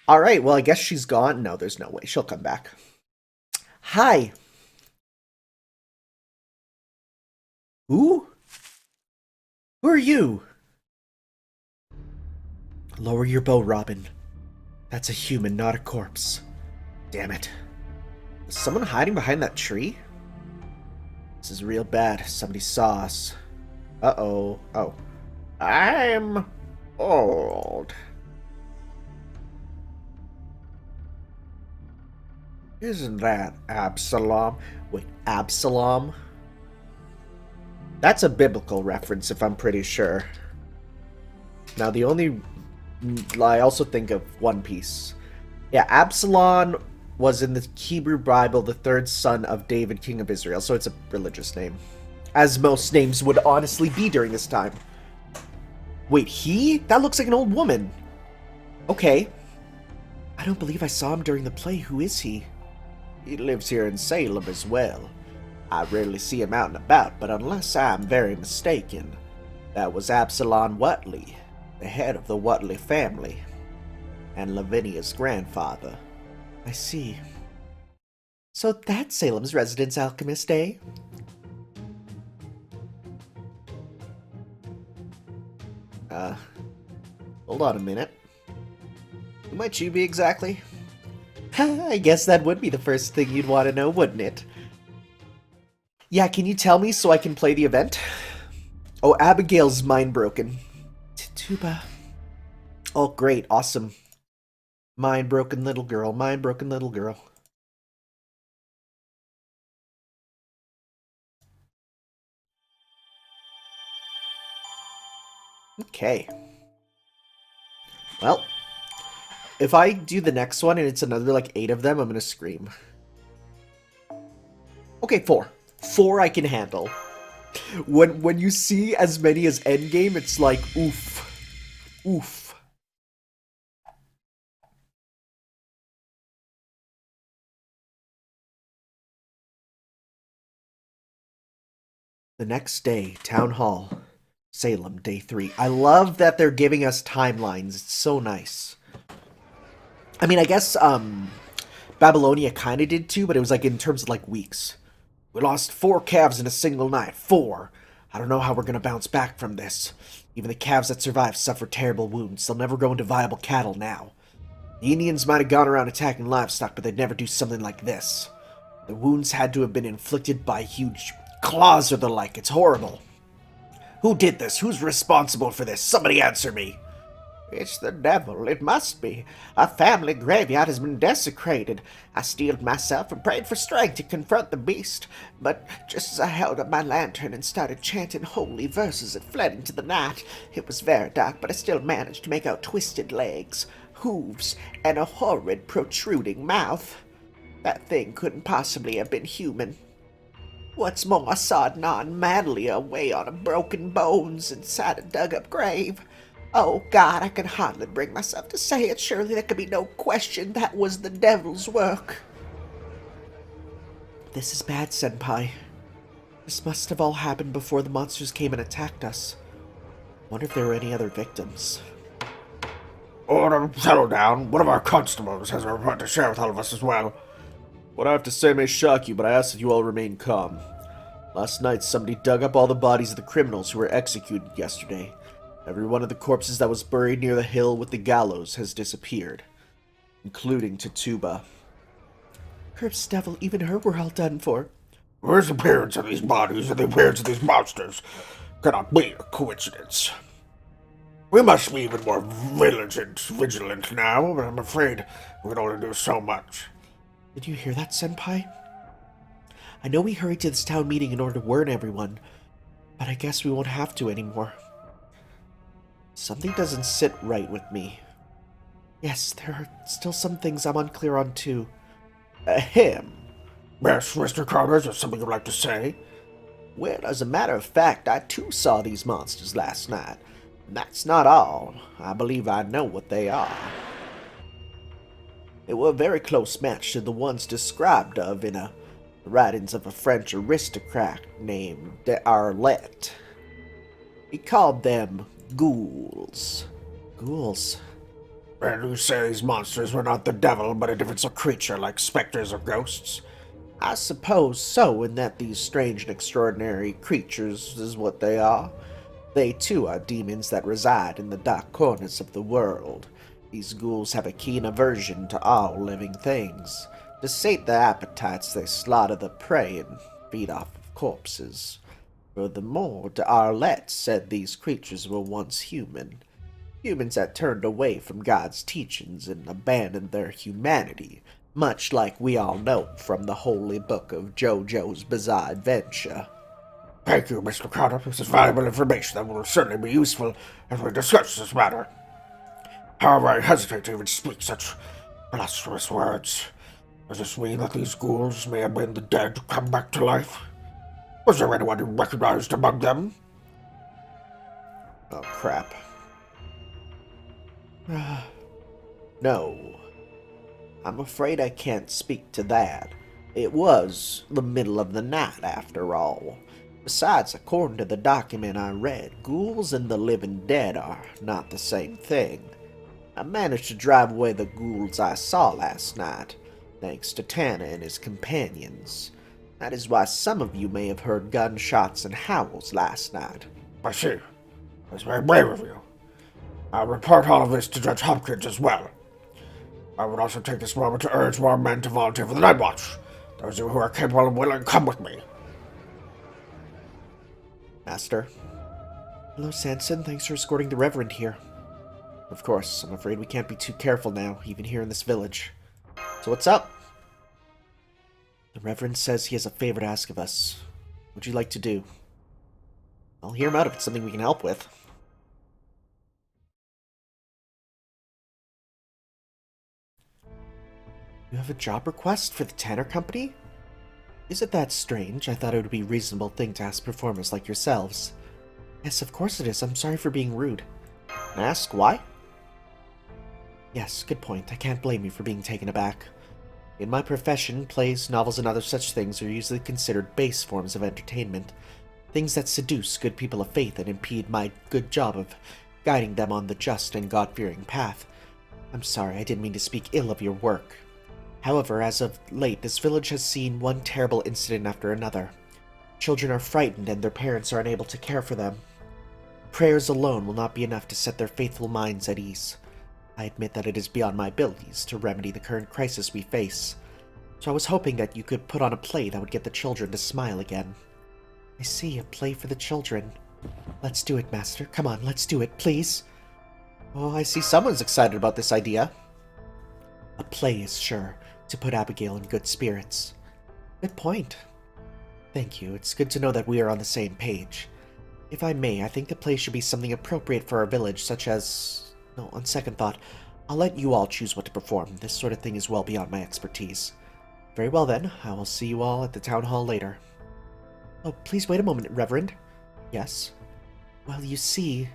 Alright, well, I guess she's gone. No, there's no way. She'll come back. Hi. Who? Who are you? Lower your bow, Robin. That's a human, not a corpse. Damn it. Is someone hiding behind that tree? This is real bad. Somebody saw us. Uh-oh. Oh. I'm old. Isn't that Absalom? Wait, Absalom? That's a biblical reference, if I'm pretty sure. Now, the only... I also think of One Piece. Yeah, Absalom was in the Hebrew Bible the third son of David, king of Israel, so it's a religious name. As most names would honestly be during this time. Wait, he? That looks like an old woman. Okay. I don't believe I saw him during the play. Who is he? He lives here in Salem as well. I rarely see him out and about, but unless I'm very mistaken, that was Absalom Whatley, the head of the Whatley family, and Lavinia's grandfather. I see. So that's Salem's residence, alchemist, eh? Hold on a minute. Who might you be exactly? I guess that would be the first thing you'd want to know, wouldn't it? Yeah, can you tell me so I can play the event? Oh, Abigail's mind broken. Tituba. Oh, great. Awesome. Mind broken little girl. Mind broken little girl. Okay. Well, if I do the next one and it's another like 8 of them, I'm gonna scream. Okay, 4. 4 I can handle. When you see as many as Endgame, it's like, oof. Oof. The next day, Town Hall. Salem, day 3. I love that they're giving us timelines. It's so nice. I mean, I guess, Babylonia kind of did too, but it was like in terms of like weeks. We lost 4 calves in a single night. 4. I don't know how we're gonna bounce back from this. Even the calves that survived suffered terrible wounds. They'll never grow into viable cattle now. The Indians might have gone around attacking livestock, but they'd never do something like this. The wounds had to have been inflicted by huge claws or the like. It's horrible. Who did this? Who's responsible for this? Somebody answer me. It's the devil. It must be. Our family graveyard has been desecrated. I steeled myself and prayed for strength to confront the beast. But just as I held up my lantern and started chanting holy verses, it fled into the night. It was very dark, but I still managed to make out twisted legs, hooves, and a horrid protruding mouth. That thing couldn't possibly have been human. What's more, I saw it gnawing madly away on a broken bones inside a dug-up grave. Oh, God, I can hardly bring myself to say it. Surely there could be no question that was the devil's work. This is bad, Senpai. This must have all happened before the monsters came and attacked us. Wonder if there were any other victims. Order, settle down. One of our constables has a report to share with all of us as well. What I have to say may shock you, but I ask that you all remain calm. Last night, somebody dug up all the bodies of the criminals who were executed yesterday. Every one of the corpses that was buried near the hill with the gallows has disappeared, including Tituba. Cursed devil, even her were all done for. Where's the appearance of these bodies and the appearance of these monsters? Cannot be a coincidence. We must be even more vigilant now, but I'm afraid we can only do so much. Did you hear that, Senpai? I know we hurried to this town meeting in order to warn everyone, but I guess we won't have to anymore. Something doesn't sit right with me. Yes, there are still some things I'm unclear on too. Ahem. Yes, Mr. Carter, is there something you'd like to say? Well, as a matter of fact, I too saw these monsters last night. And that's not all. I believe I know what they are. They were a very close match to the ones described of in the writings of a French aristocrat named D'Arlet. He called them ghouls. Ghouls? And you say these monsters were not the devil, but a different sort of creature like specters or ghosts? I suppose so, in that these strange and extraordinary creatures is what they are. They too are demons that reside in the dark corners of the world. These ghouls have a keen aversion to all living things. To sate their appetites, they slaughter the prey and feed off of corpses. Furthermore, D'Arlet said these creatures were once human. Humans that turned away from God's teachings and abandoned their humanity, much like we all know from the holy book of JoJo's Bizarre Adventure. Thank you, Mr. Carter. This is valuable information that will certainly be useful as we discuss this matter. However, I hesitate to even speak such blasphemous words. Does this mean that these ghouls may have been the dead come back to life? Was there anyone you recognized among them? Oh, crap. No. I'm afraid I can't speak to that. It was the middle of the night, after all. Besides, according to the document I read, ghouls and the living dead are not the same thing. I managed to drive away the ghouls I saw last night, thanks to Tanner and his companions. That is why some of you may have heard gunshots and howls last night. I see. That's very brave of you. I'll report all of this to Judge Hopkins as well. I would also take this moment to urge more men to volunteer for the night watch. Those of you who are capable and willing, come with me. Master. Hello, Sanson. Thanks for escorting the Reverend here. Of course, I'm afraid we can't be too careful now, even here in this village. So what's up? The Reverend says he has a favor to ask of us. What would you like to do? I'll hear him out if it's something we can help with. You have a job request for the Tanner Company? Isn't that strange? I thought it would be a reasonable thing to ask performers like yourselves. Yes, of course it is. I'm sorry for being rude. Can I ask why? Yes, good point. I can't blame you for being taken aback. In my profession, plays, novels, and other such things are usually considered base forms of entertainment. Things that seduce good people of faith and impede my good job of guiding them on the just and God-fearing path. I'm sorry, I didn't mean to speak ill of your work. However, as of late, this village has seen one terrible incident after another. Children are frightened and their parents are unable to care for them. Prayers alone will not be enough to set their faithful minds at ease. I admit that it is beyond my abilities to remedy the current crisis we face, so I was hoping that you could put on a play that would get the children to smile again. I see, a play for the children. Let's do it, Master. Come on, let's do it, please. Oh, I see someone's excited about this idea. A play is sure to put Abigail in good spirits. Good point. Thank you. It's good to know that we are on the same page. If I may, I think the play should be something appropriate for our village, such as... No, on second thought, I'll let you all choose what to perform. This sort of thing is well beyond my expertise. Very well then, I will see you all at the town hall later. Oh, please wait a moment, Reverend. Yes? Well, you see,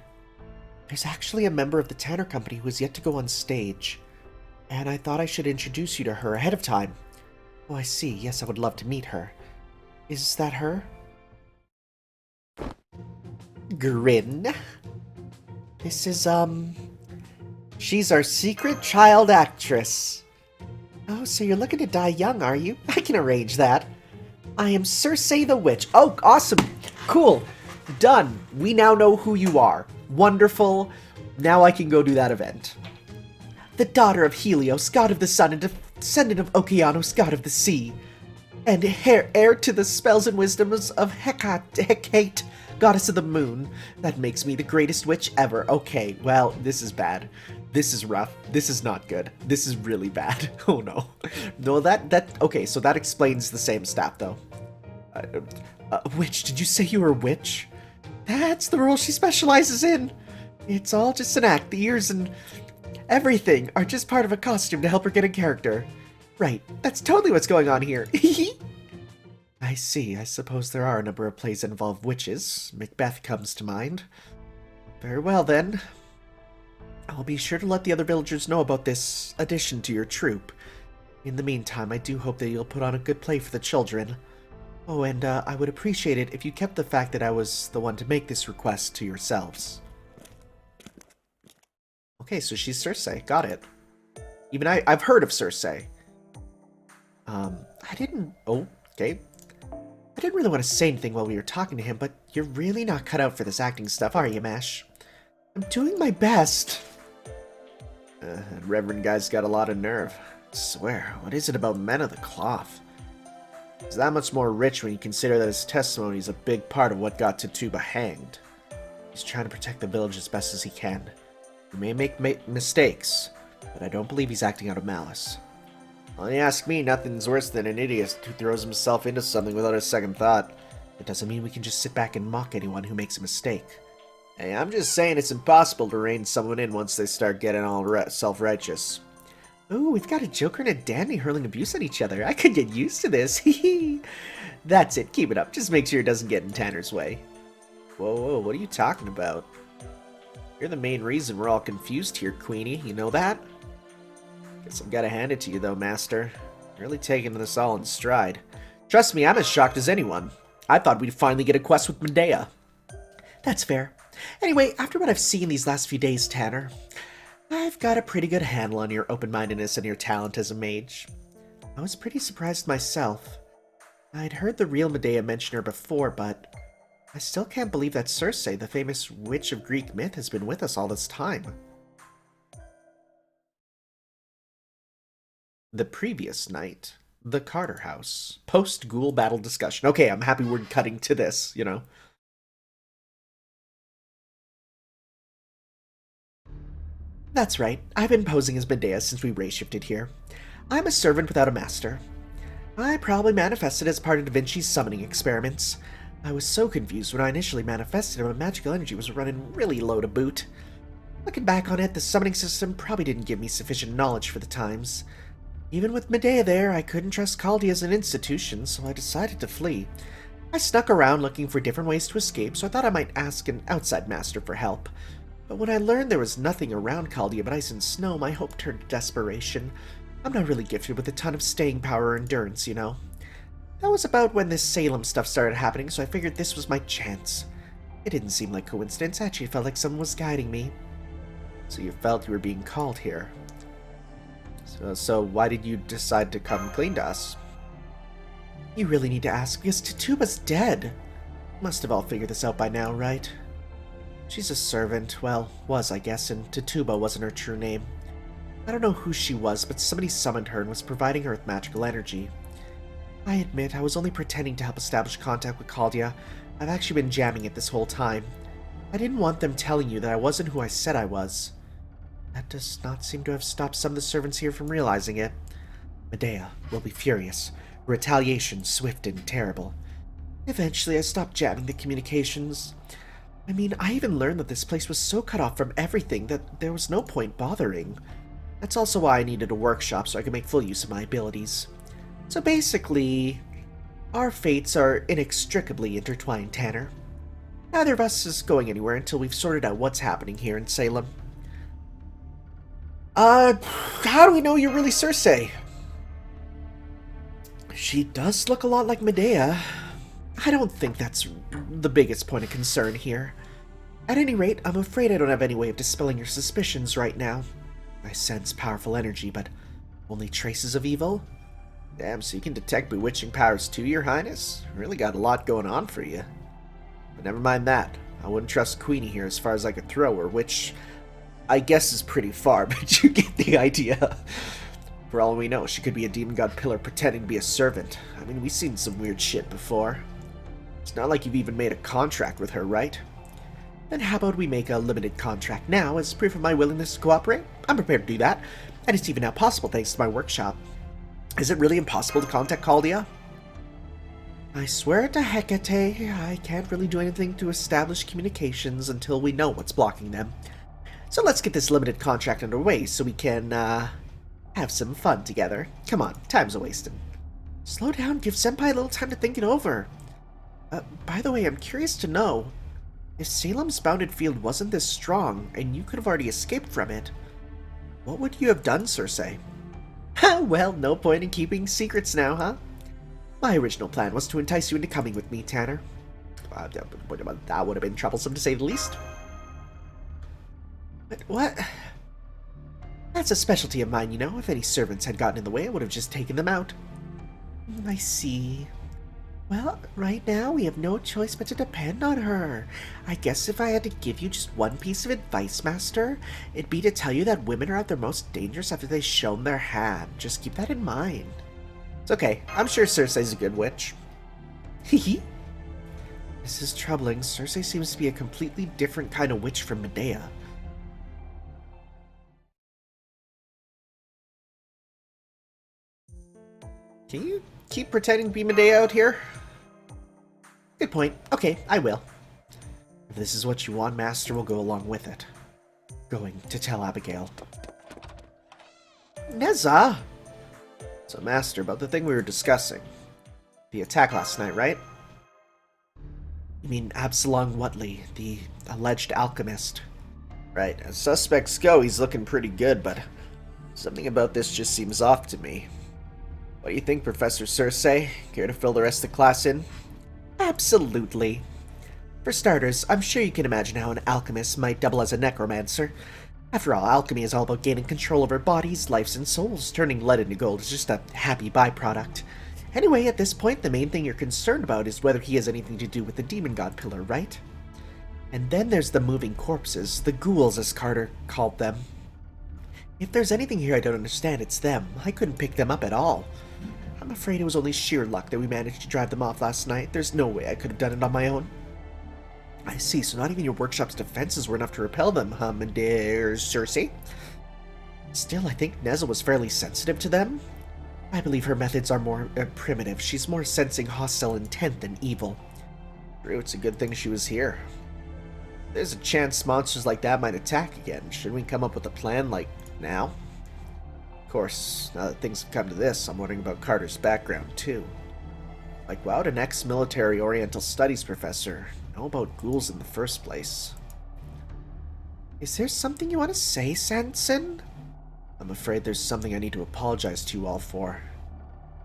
there's actually a member of the Tanner Company who is yet to go on stage, and I thought I should introduce you to her ahead of time. Oh, I see. Yes, I would love to meet her. Is that her? Grin. This is, she's our secret child actress. Oh, so you're looking to die young, are you? I can arrange that. I am Cersei the Witch. Oh, awesome. Cool. Done. We now know who you are. Wonderful. Now I can go do that event. The daughter of Helios, god of the sun, and descendant of Okeanos, god of the sea. And heir to the spells and wisdoms of Hecate, goddess of the moon. That makes me the greatest witch ever. Okay, well, this is bad. This is rough. This is not good. This is really bad. Oh no. No, okay, so that explains the same stat though. Witch, did you say you were a witch? That's the role she specializes in. It's all just an act. The ears and everything are just part of a costume to help her get in character. Right, that's totally what's going on here. I see. I suppose there are a number of plays that involve witches. Macbeth comes to mind. Very well, then. I'll be sure to let the other villagers know about this addition to your troupe. In the meantime, I do hope that you'll put on a good play for the children. Oh, and I would appreciate it if you kept the fact that I was the one to make this request to yourselves. Okay, so she's Cersei. Got it. Even I've heard of Cersei. I didn't really want to say anything while we were talking to him, but you're really not cut out for this acting stuff, are you, Mash? I'm doing my best. That Reverend guy's got a lot of nerve. I swear, what is it about men of the cloth? He's that much more rich when you consider that his testimony is a big part of what got Tituba hanged. He's trying to protect the village as best as he can. He may make mistakes, but I don't believe he's acting out of malice. Well, you ask me, nothing's worse than an idiot who throws himself into something without a second thought. It doesn't mean we can just sit back and mock anyone who makes a mistake. Hey, I'm just saying it's impossible to rein someone in once they start getting all self-righteous. Ooh, we've got a Joker and a dandy hurling abuse at each other. I could get used to this. That's it, keep it up. Just make sure it doesn't get in Tanner's way. Whoa, what are you talking about? You're the main reason we're all confused here, Queenie. You know that? Guess I've got to hand it to you, though, Master. You're really taking this all in stride. Trust me, I'm as shocked as anyone. I thought we'd finally get a quest with Medea. That's fair. Anyway, after what I've seen these last few days, Tanner, I've got a pretty good handle on your open-mindedness and your talent as a mage. I was pretty surprised myself. I'd heard the real Medea mention her before, but I still can't believe that Cersei, the famous witch of Greek myth, has been with us all this time. The previous night, the Carter House. Post-ghoul battle discussion. Okay, I'm happy we're cutting to this, you know. That's right. I've been posing as Medea since we race-shifted here. I'm a servant without a master. I probably manifested as part of Da Vinci's summoning experiments. I was so confused when I initially manifested and my magical energy was running really low to boot. Looking back on it, the summoning system probably didn't give me sufficient knowledge for the times. Even with Medea there, I couldn't trust Caldi as an institution, so I decided to flee. I snuck around looking for different ways to escape, so I thought I might ask an outside master for help. But when I learned there was nothing around Caldia but ice and snow, my hope turned to desperation. I'm not really gifted with a ton of staying power or endurance, you know. That was about when this Salem stuff started happening, so I figured this was my chance. It didn't seem like coincidence, I actually felt like someone was guiding me. So you felt you were being called here. So why did you decide to come clean to us? You really need to ask, because Tituba's dead. Must have all figured this out by now, right? She's a servant, well, was I guess, and Tituba wasn't her true name. I don't know who she was, but somebody summoned her and was providing her with magical energy. I admit, I was only pretending to help establish contact with Caldia. I've actually been jamming it this whole time. I didn't want them telling you that I wasn't who I said I was. That does not seem to have stopped some of the servants here from realizing it. Medea will be furious. Retaliation swift and terrible. Eventually, I stopped jamming the communications. I mean, I even learned that this place was so cut off from everything that there was no point bothering. That's also why I needed a workshop so I could make full use of my abilities. So basically, our fates are inextricably intertwined, Tanner. Neither of us is going anywhere until we've sorted out what's happening here in Salem. How do we know you're really Cersei? She does look a lot like Medea. I don't think that's the biggest point of concern here. At any rate, I'm afraid I don't have any way of dispelling your suspicions right now. I sense powerful energy, but only traces of evil? Damn, so you can detect bewitching powers too, Your Highness? Really got a lot going on for you. But never mind that. I wouldn't trust Queenie here as far as I could throw her, which I guess is pretty far, but you get the idea. For all we know, she could be a demon god pillar pretending to be a servant. I mean, we've seen some weird shit before. It's not like you've even made a contract with her, right? Then how about we make a limited contract now as proof of my willingness to cooperate? I'm prepared to do that, and it's even now possible thanks to my workshop. Is it really impossible to contact Caldia? I swear to Hecate, I can't really do anything to establish communications until we know what's blocking them. So let's get this limited contract underway so we can, have some fun together. Come on, time's a-wasting. Slow down, give Senpai a little time to think it over. By the way, I'm curious to know, if Salem's bounded field wasn't this strong, and you could have already escaped from it, what would you have done, Circe? Well, no point in keeping secrets now, huh? My original plan was to entice you into coming with me, Tanner. That would have been troublesome, to say the least. But what? That's a specialty of mine, you know. If any servants had gotten in the way, I would have just taken them out. I see. Well, right now, we have no choice but to depend on her. I guess if I had to give you just one piece of advice, Master, it'd be to tell you that women are at their most dangerous after they've shown their hand. Just keep that in mind. It's okay. I'm sure Circe's a good witch. Hehe. This is troubling. Circe seems to be a completely different kind of witch from Medea. Can you keep pretending to be Medea out here? Good point. Okay, I will. If this is what you want, Master will go along with it. Going to tell Abigail. Neza! So, Master, about the thing we were discussing. The attack last night, right? You mean Absalom Whatley, the alleged alchemist? Right, as suspects go, he's looking pretty good, but something about this just seems off to me. What do you think, Professor Circe? Care to fill the rest of the class in? Absolutely. For starters, I'm sure you can imagine how an alchemist might double as a necromancer. After all, alchemy is all about gaining control over bodies, lives, and souls. Turning lead into gold is just a happy byproduct. Anyway, at this point, the main thing you're concerned about is whether he has anything to do with the demon god pillar, right? And then there's the moving corpses, the ghouls as Carter called them. If there's anything here I don't understand, it's them. I couldn't pick them up at all. I'm afraid it was only sheer luck that we managed to drive them off last night. There's no way I could have done it on my own. I see, so not even your workshop's defenses were enough to repel them, huh, Medea Circe? Still, I think Neza was fairly sensitive to them. I believe her methods are more primitive. She's more sensing hostile intent than evil. True, it's a good thing she was here. There's a chance monsters like that might attack again. Should we come up with a plan, like, now? Of course, now that things have come to this, I'm wondering about Carter's background, too. Like, wow, an ex-military Oriental Studies professor. Know about ghouls in the first place. Is there something you want to say, Sanson? I'm afraid there's something I need to apologize to you all for.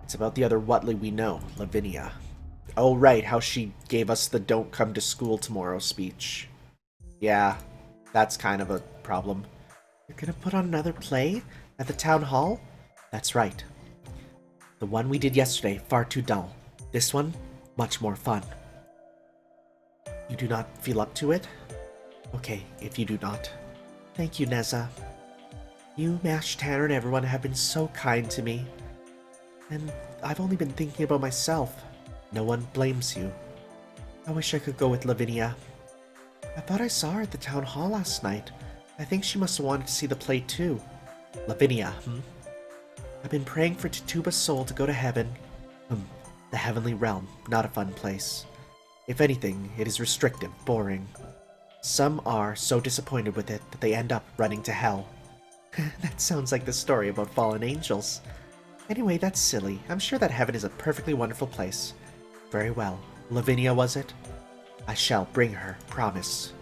It's about the other Whatley we know, Lavinia. Oh, right, how she gave us the don't come to school tomorrow speech. Yeah, that's kind of a problem. You're gonna put on another play at the town hall? That's right. The one we did yesterday, far too dull. This one, much more fun. You do not feel up to it? Okay, if you do not. Thank you, Neza. You, Mash, Tanner, and everyone have been so kind to me. And I've only been thinking about myself. No one blames you. I wish I could go with Lavinia. I thought I saw her at the town hall last night. I think she must have wanted to see the play too. Lavinia, I've been praying for Tituba's soul to go to heaven. The heavenly realm, not a fun place. If anything, it is restrictive, boring. Some are so disappointed with it that they end up running to hell. That sounds like the story about fallen angels. Anyway, that's silly. I'm sure that heaven is a perfectly wonderful place. Very well. Lavinia, was it? I shall bring her, promise.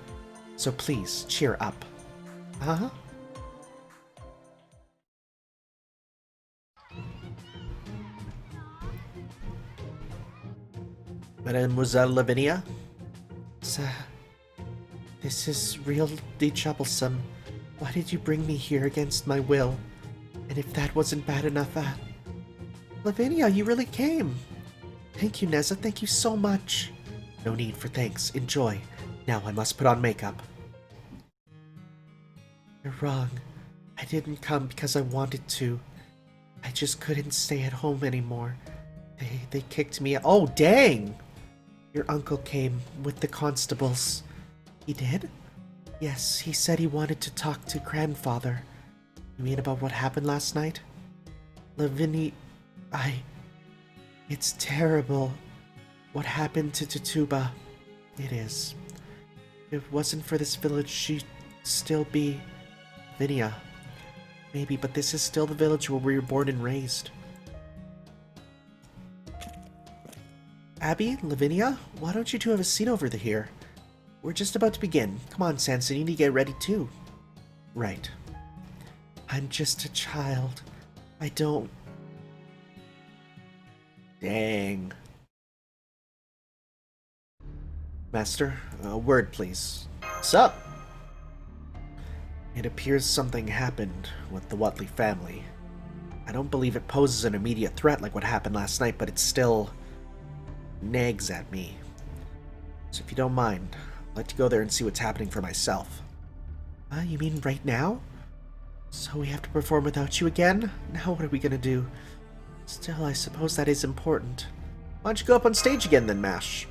So please, cheer up. Uh-huh. Mademoiselle Lavinia? Sir, this is really troublesome. Why did you bring me here against my will? And if that wasn't bad enough, Lavinia, you really came. Thank you, Neza. Thank you so much. No need for thanks. Enjoy. Now I must put on makeup. You're wrong. I didn't come because I wanted to. I just couldn't stay at home anymore. They kicked me out. Oh, dang! Your uncle came with the constables. He did? Yes, he said he wanted to talk to grandfather. You mean about what happened last night? Lavinia, It's terrible. What happened to Tituba? It is. If it wasn't for this village, she'd still be... Lavinia. Maybe, but this is still the village where we were born and raised. Abby, Lavinia, why don't you two have a seat over here? We're just about to begin. Come on, Sansa, you need to get ready too. Right. I'm just a child. I don't... Dang. Master, a word, please. Sup? It appears something happened with the Wutley family. I don't believe it poses an immediate threat like what happened last night, but it still nags at me. So if you don't mind, I'd like to go there and see what's happening for myself. You mean right now? So we have to perform without you again? Now what are we gonna do? Still, I suppose that is important. Why don't you go up on stage again then, Mash?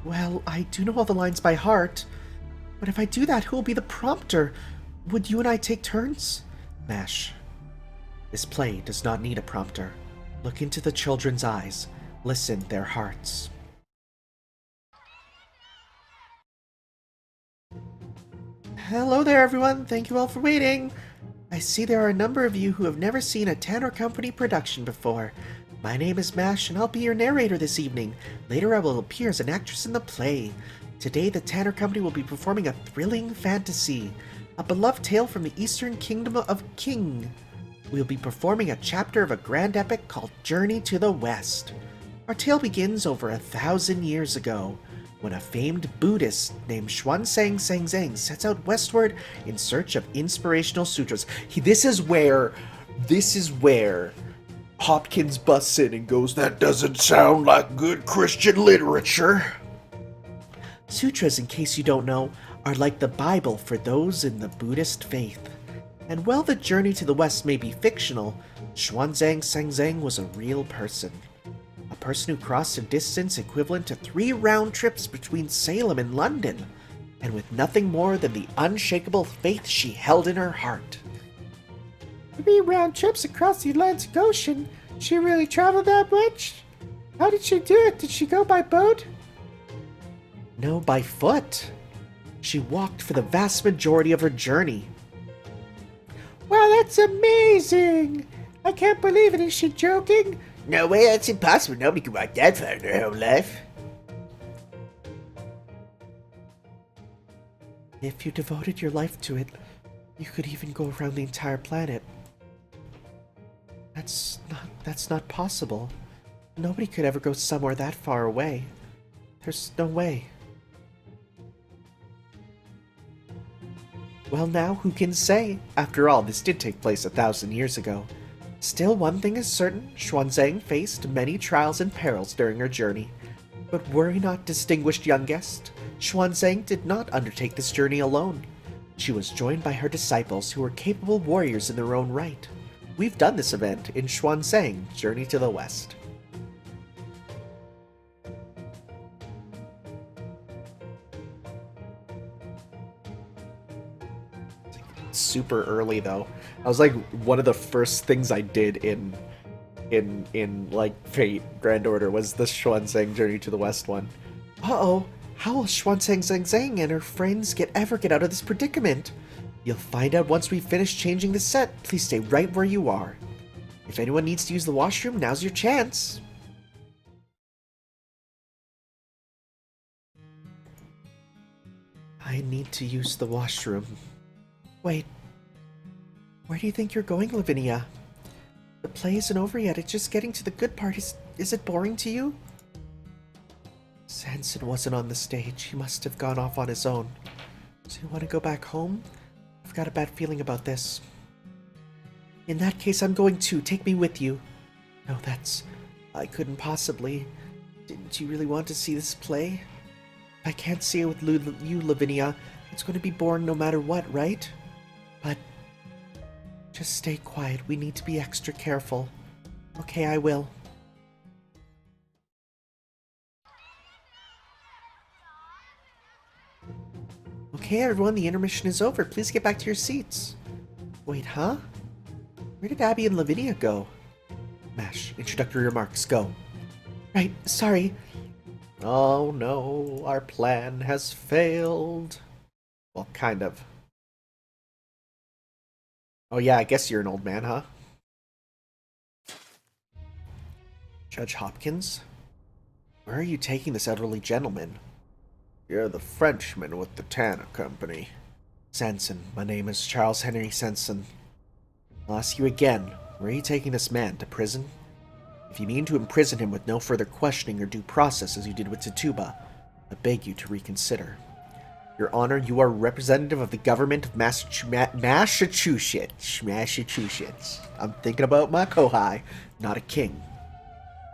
Well, I do know all the lines by heart. But if I do that, who will be the prompter? Would you and I take turns? Mash, this play does not need a prompter. Look into the children's eyes. Listen their hearts. Hello there, everyone. Thank you all for waiting. I see there are a number of you who have never seen a Tanner Company production before. My name is Mash, and I'll be your narrator this evening. Later, I will appear as an actress in the play. Today, the Tanner Company will be performing a thrilling fantasy, a beloved tale from the Eastern Kingdom of King. We'll be performing a chapter of a grand epic called Journey to the West. Our tale begins over 1,000 years ago, when a famed Buddhist named Xuanzang Sangzang sets out westward in search of inspirational sutras. This is where Hopkins busts in and goes, "That doesn't sound like good Christian literature." Sutras, in case you don't know, are like the Bible for those in the Buddhist faith. And while the journey to the West may be fictional, Xuanzang Sangzang was a real person. A person who crossed a distance equivalent to 3 round trips between Salem and London, and with nothing more than the unshakable faith she held in her heart. 3 round trips across the Atlantic Ocean? She really traveled that much? How did she do it? Did she go by boat? No, by foot. She walked for the vast majority of her journey. Wow, that's amazing! I can't believe it. Is she joking? No way, that's impossible. Nobody can walk that far in their whole life. If you devoted your life to it, you could even go around the entire planet. That's not possible. Nobody could ever go somewhere that far away. There's no way. Well now, who can say? After all, this did take place 1,000 years ago. Still, one thing is certain, Xuanzang faced many trials and perils during her journey. But worry not, distinguished young guest. Xuanzang did not undertake this journey alone. She was joined by her disciples who were capable warriors in their own right. We've done this event in Xuanzang, Journey to the West. Super early though. I was like one of the first things I did in like Fate Grand Order was the Xuanzang Journey to the West one. Uh-oh, how will Xuanzang Zhang and her friends ever get out of this predicament? You'll find out once we finish changing the set. Please stay right where you are. If anyone needs to use the washroom, now's your chance. I need to use the washroom. Wait, where do you think you're going, Lavinia? The play isn't over yet, it's just getting to the good part. Is it boring to you? Sanson wasn't on the stage. He must have gone off on his own. Do you want to go back home? I've got a bad feeling about this. In that case, I'm going to. Take me with you. No, I couldn't possibly. Didn't you really want to see this play? If I can't see it with you, Lavinia, it's going to be boring no matter what, right? But just stay quiet. We need to be extra careful. Okay, I will. Okay, everyone, the intermission is over. Please get back to your seats. Wait, huh? Where did Abby and Lavinia go? Mash, introductory remarks, go. Right, sorry. Oh no, our plan has failed. Well, kind of. Oh yeah, I guess you're an old man, huh? Judge Hopkins? Where are you taking this elderly gentleman? You're the Frenchman with the Tanner Company. Sanson, my name is Charles Henry Sanson. I'll ask you again, where are you taking this man? To prison? If you mean to imprison him with no further questioning or due process as you did with Tituba, I beg you to reconsider. Your Honor, you are a representative of the government of Massachusetts. I'm thinking about my kohai, not a king.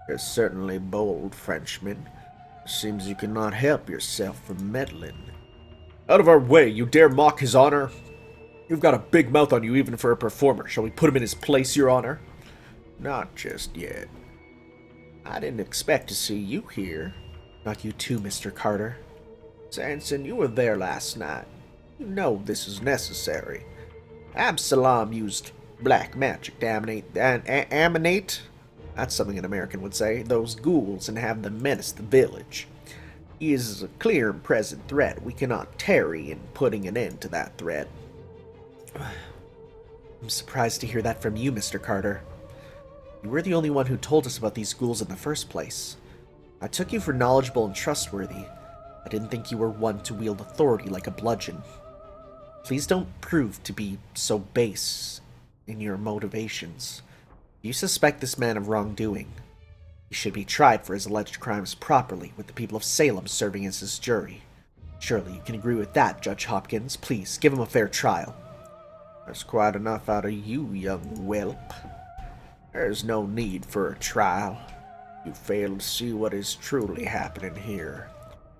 You're certainly bold, Frenchman. Seems you cannot help yourself from meddling. Out of our way, you dare mock his honor? You've got a big mouth on you even for a performer. Shall we put him in his place, your honor? Not just yet. I didn't expect to see you here. Not you too, Mr. Carter. Sanson, you were there last night. You know this is necessary. Absalom used black magic to aminate, that's something an American would say, those ghouls and have them menace the village. He is a clear and present threat. We cannot tarry in putting an end to that threat. I'm surprised to hear that from you, Mr. Carter. You were the only one who told us about these ghouls in the first place. I took you for knowledgeable and trustworthy. I didn't think you were one to wield authority like a bludgeon. Please don't prove to be so base in your motivations. If you suspect this man of wrongdoing, he should be tried for his alleged crimes properly, with the people of Salem serving as his jury. Surely you can agree with that, Judge Hopkins. Please, give him a fair trial. That's quite enough out of you, young whelp. There's no need for a trial. You fail to see what is truly happening here.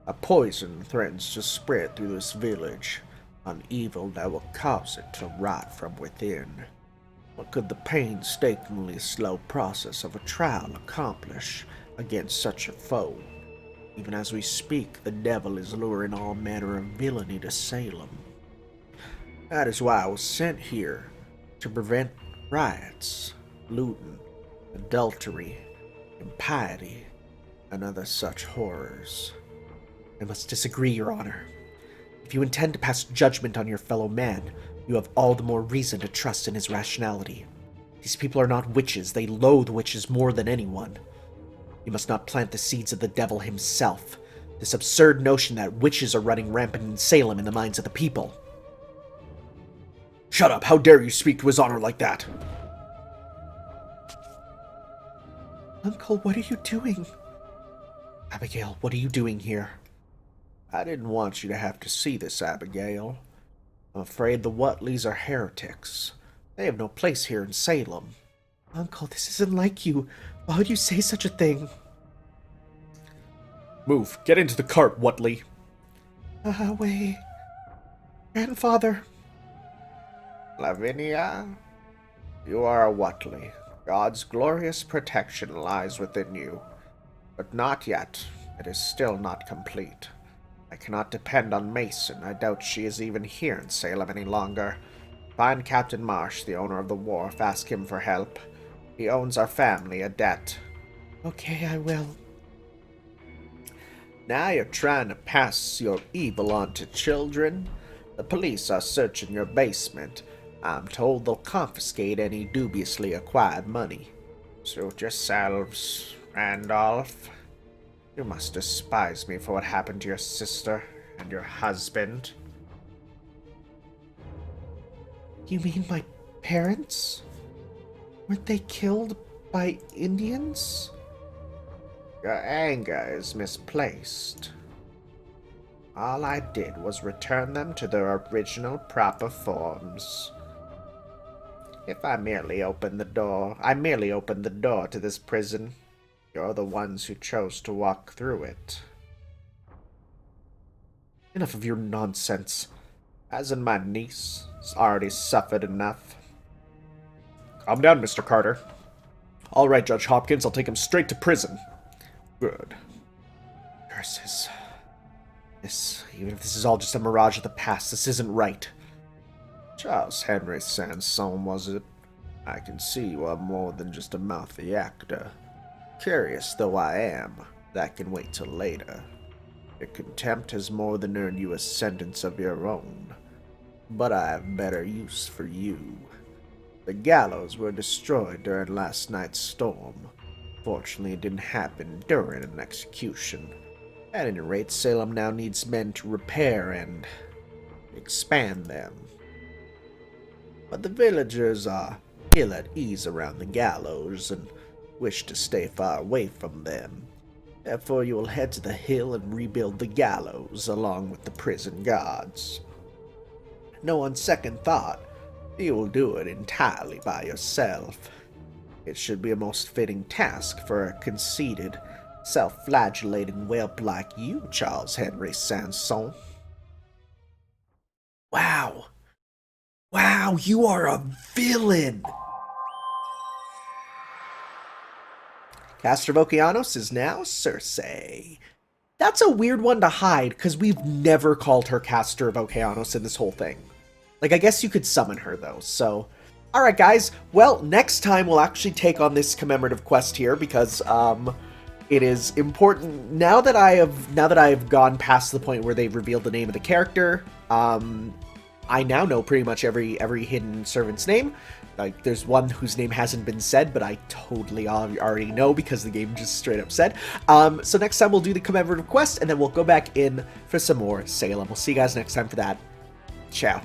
A poison threatens to spread through this village, an evil that will cause it to rot from within. What could the painstakingly slow process of a trial accomplish against such a foe? Even as we speak, the devil is luring all manner of villainy to Salem. That is why I was sent here, to prevent riots, looting, adultery, impiety, and other such horrors. I must disagree, Your Honor. If you intend to pass judgment on your fellow man, you have all the more reason to trust in his rationality. These people are not witches. They loathe witches more than anyone. You must not plant the seeds of the devil himself. This absurd notion that witches are running rampant in Salem in the minds of the people. Shut up! How dare you speak to his honor like that? Uncle, what are you doing? Abigail, what are you doing here? I didn't want you to have to see this, Abigail. I'm afraid the Whatleys are heretics. They have no place here in Salem. Uncle, this isn't like you. Why would you say such a thing? Move. Get into the cart, Whatley. Wait. Grandfather. Lavinia, you are a Whatley. God's glorious protection lies within you. But not yet. It is still not complete. I cannot depend on Mason. I doubt she is even here in Salem any longer. Find Captain Marsh, the owner of the wharf. Ask him for help. He owes our family a debt. Okay, I will. Now you're trying to pass your evil on to children? The police are searching your basement. I'm told they'll confiscate any dubiously acquired money. Suit yourselves, Randolph. You must despise me for what happened to your sister and your husband. You mean my parents? Weren't they killed by Indians? Your anger is misplaced. All I did was return them to their original proper forms. If I merely opened the door to this prison. You're the ones who chose to walk through it. Enough of your nonsense. Hasn't my niece already suffered enough? Calm down, Mr. Carter. All right, Judge Hopkins, I'll take him straight to prison. Good. Curses. Even if this is all just a mirage of the past, this isn't right. Charles Henry Sanson, was it? I can see you are more than just a mouthy actor. Curious though I am, that can wait till later. Your contempt has more than earned you a sentence of your own. But I have better use for you. The gallows were destroyed during last night's storm. Fortunately, it didn't happen during an execution. At any rate, Salem now needs men to repair and expand them. But the villagers are ill at ease around the gallows and wish to stay far away from them. Therefore, you will head to the hill and rebuild the gallows along with the prison guards. No, on second thought, you will do it entirely by yourself. It should be a most fitting task for a conceited, self-flagellating whelp like you, Charles Henry Sanson. Wow. Wow, you are a villain! Castor of Okeanos is now Cersei. That's a weird one to hide, because we've never called her Castor of Okeanos in this whole thing. Like, I guess you could summon her, though, so... Alright, guys. Well, next time we'll actually take on this commemorative quest here, because, it is important... Now that I have gone past the point where they've revealed the name of the character, I now know pretty much every hidden servant's name. Like, there's one whose name hasn't been said, but I totally already know because the game just straight up said. So next time we'll do the commemorative quest, and then we'll go back in for some more Salem. We'll see you guys next time for that. Ciao.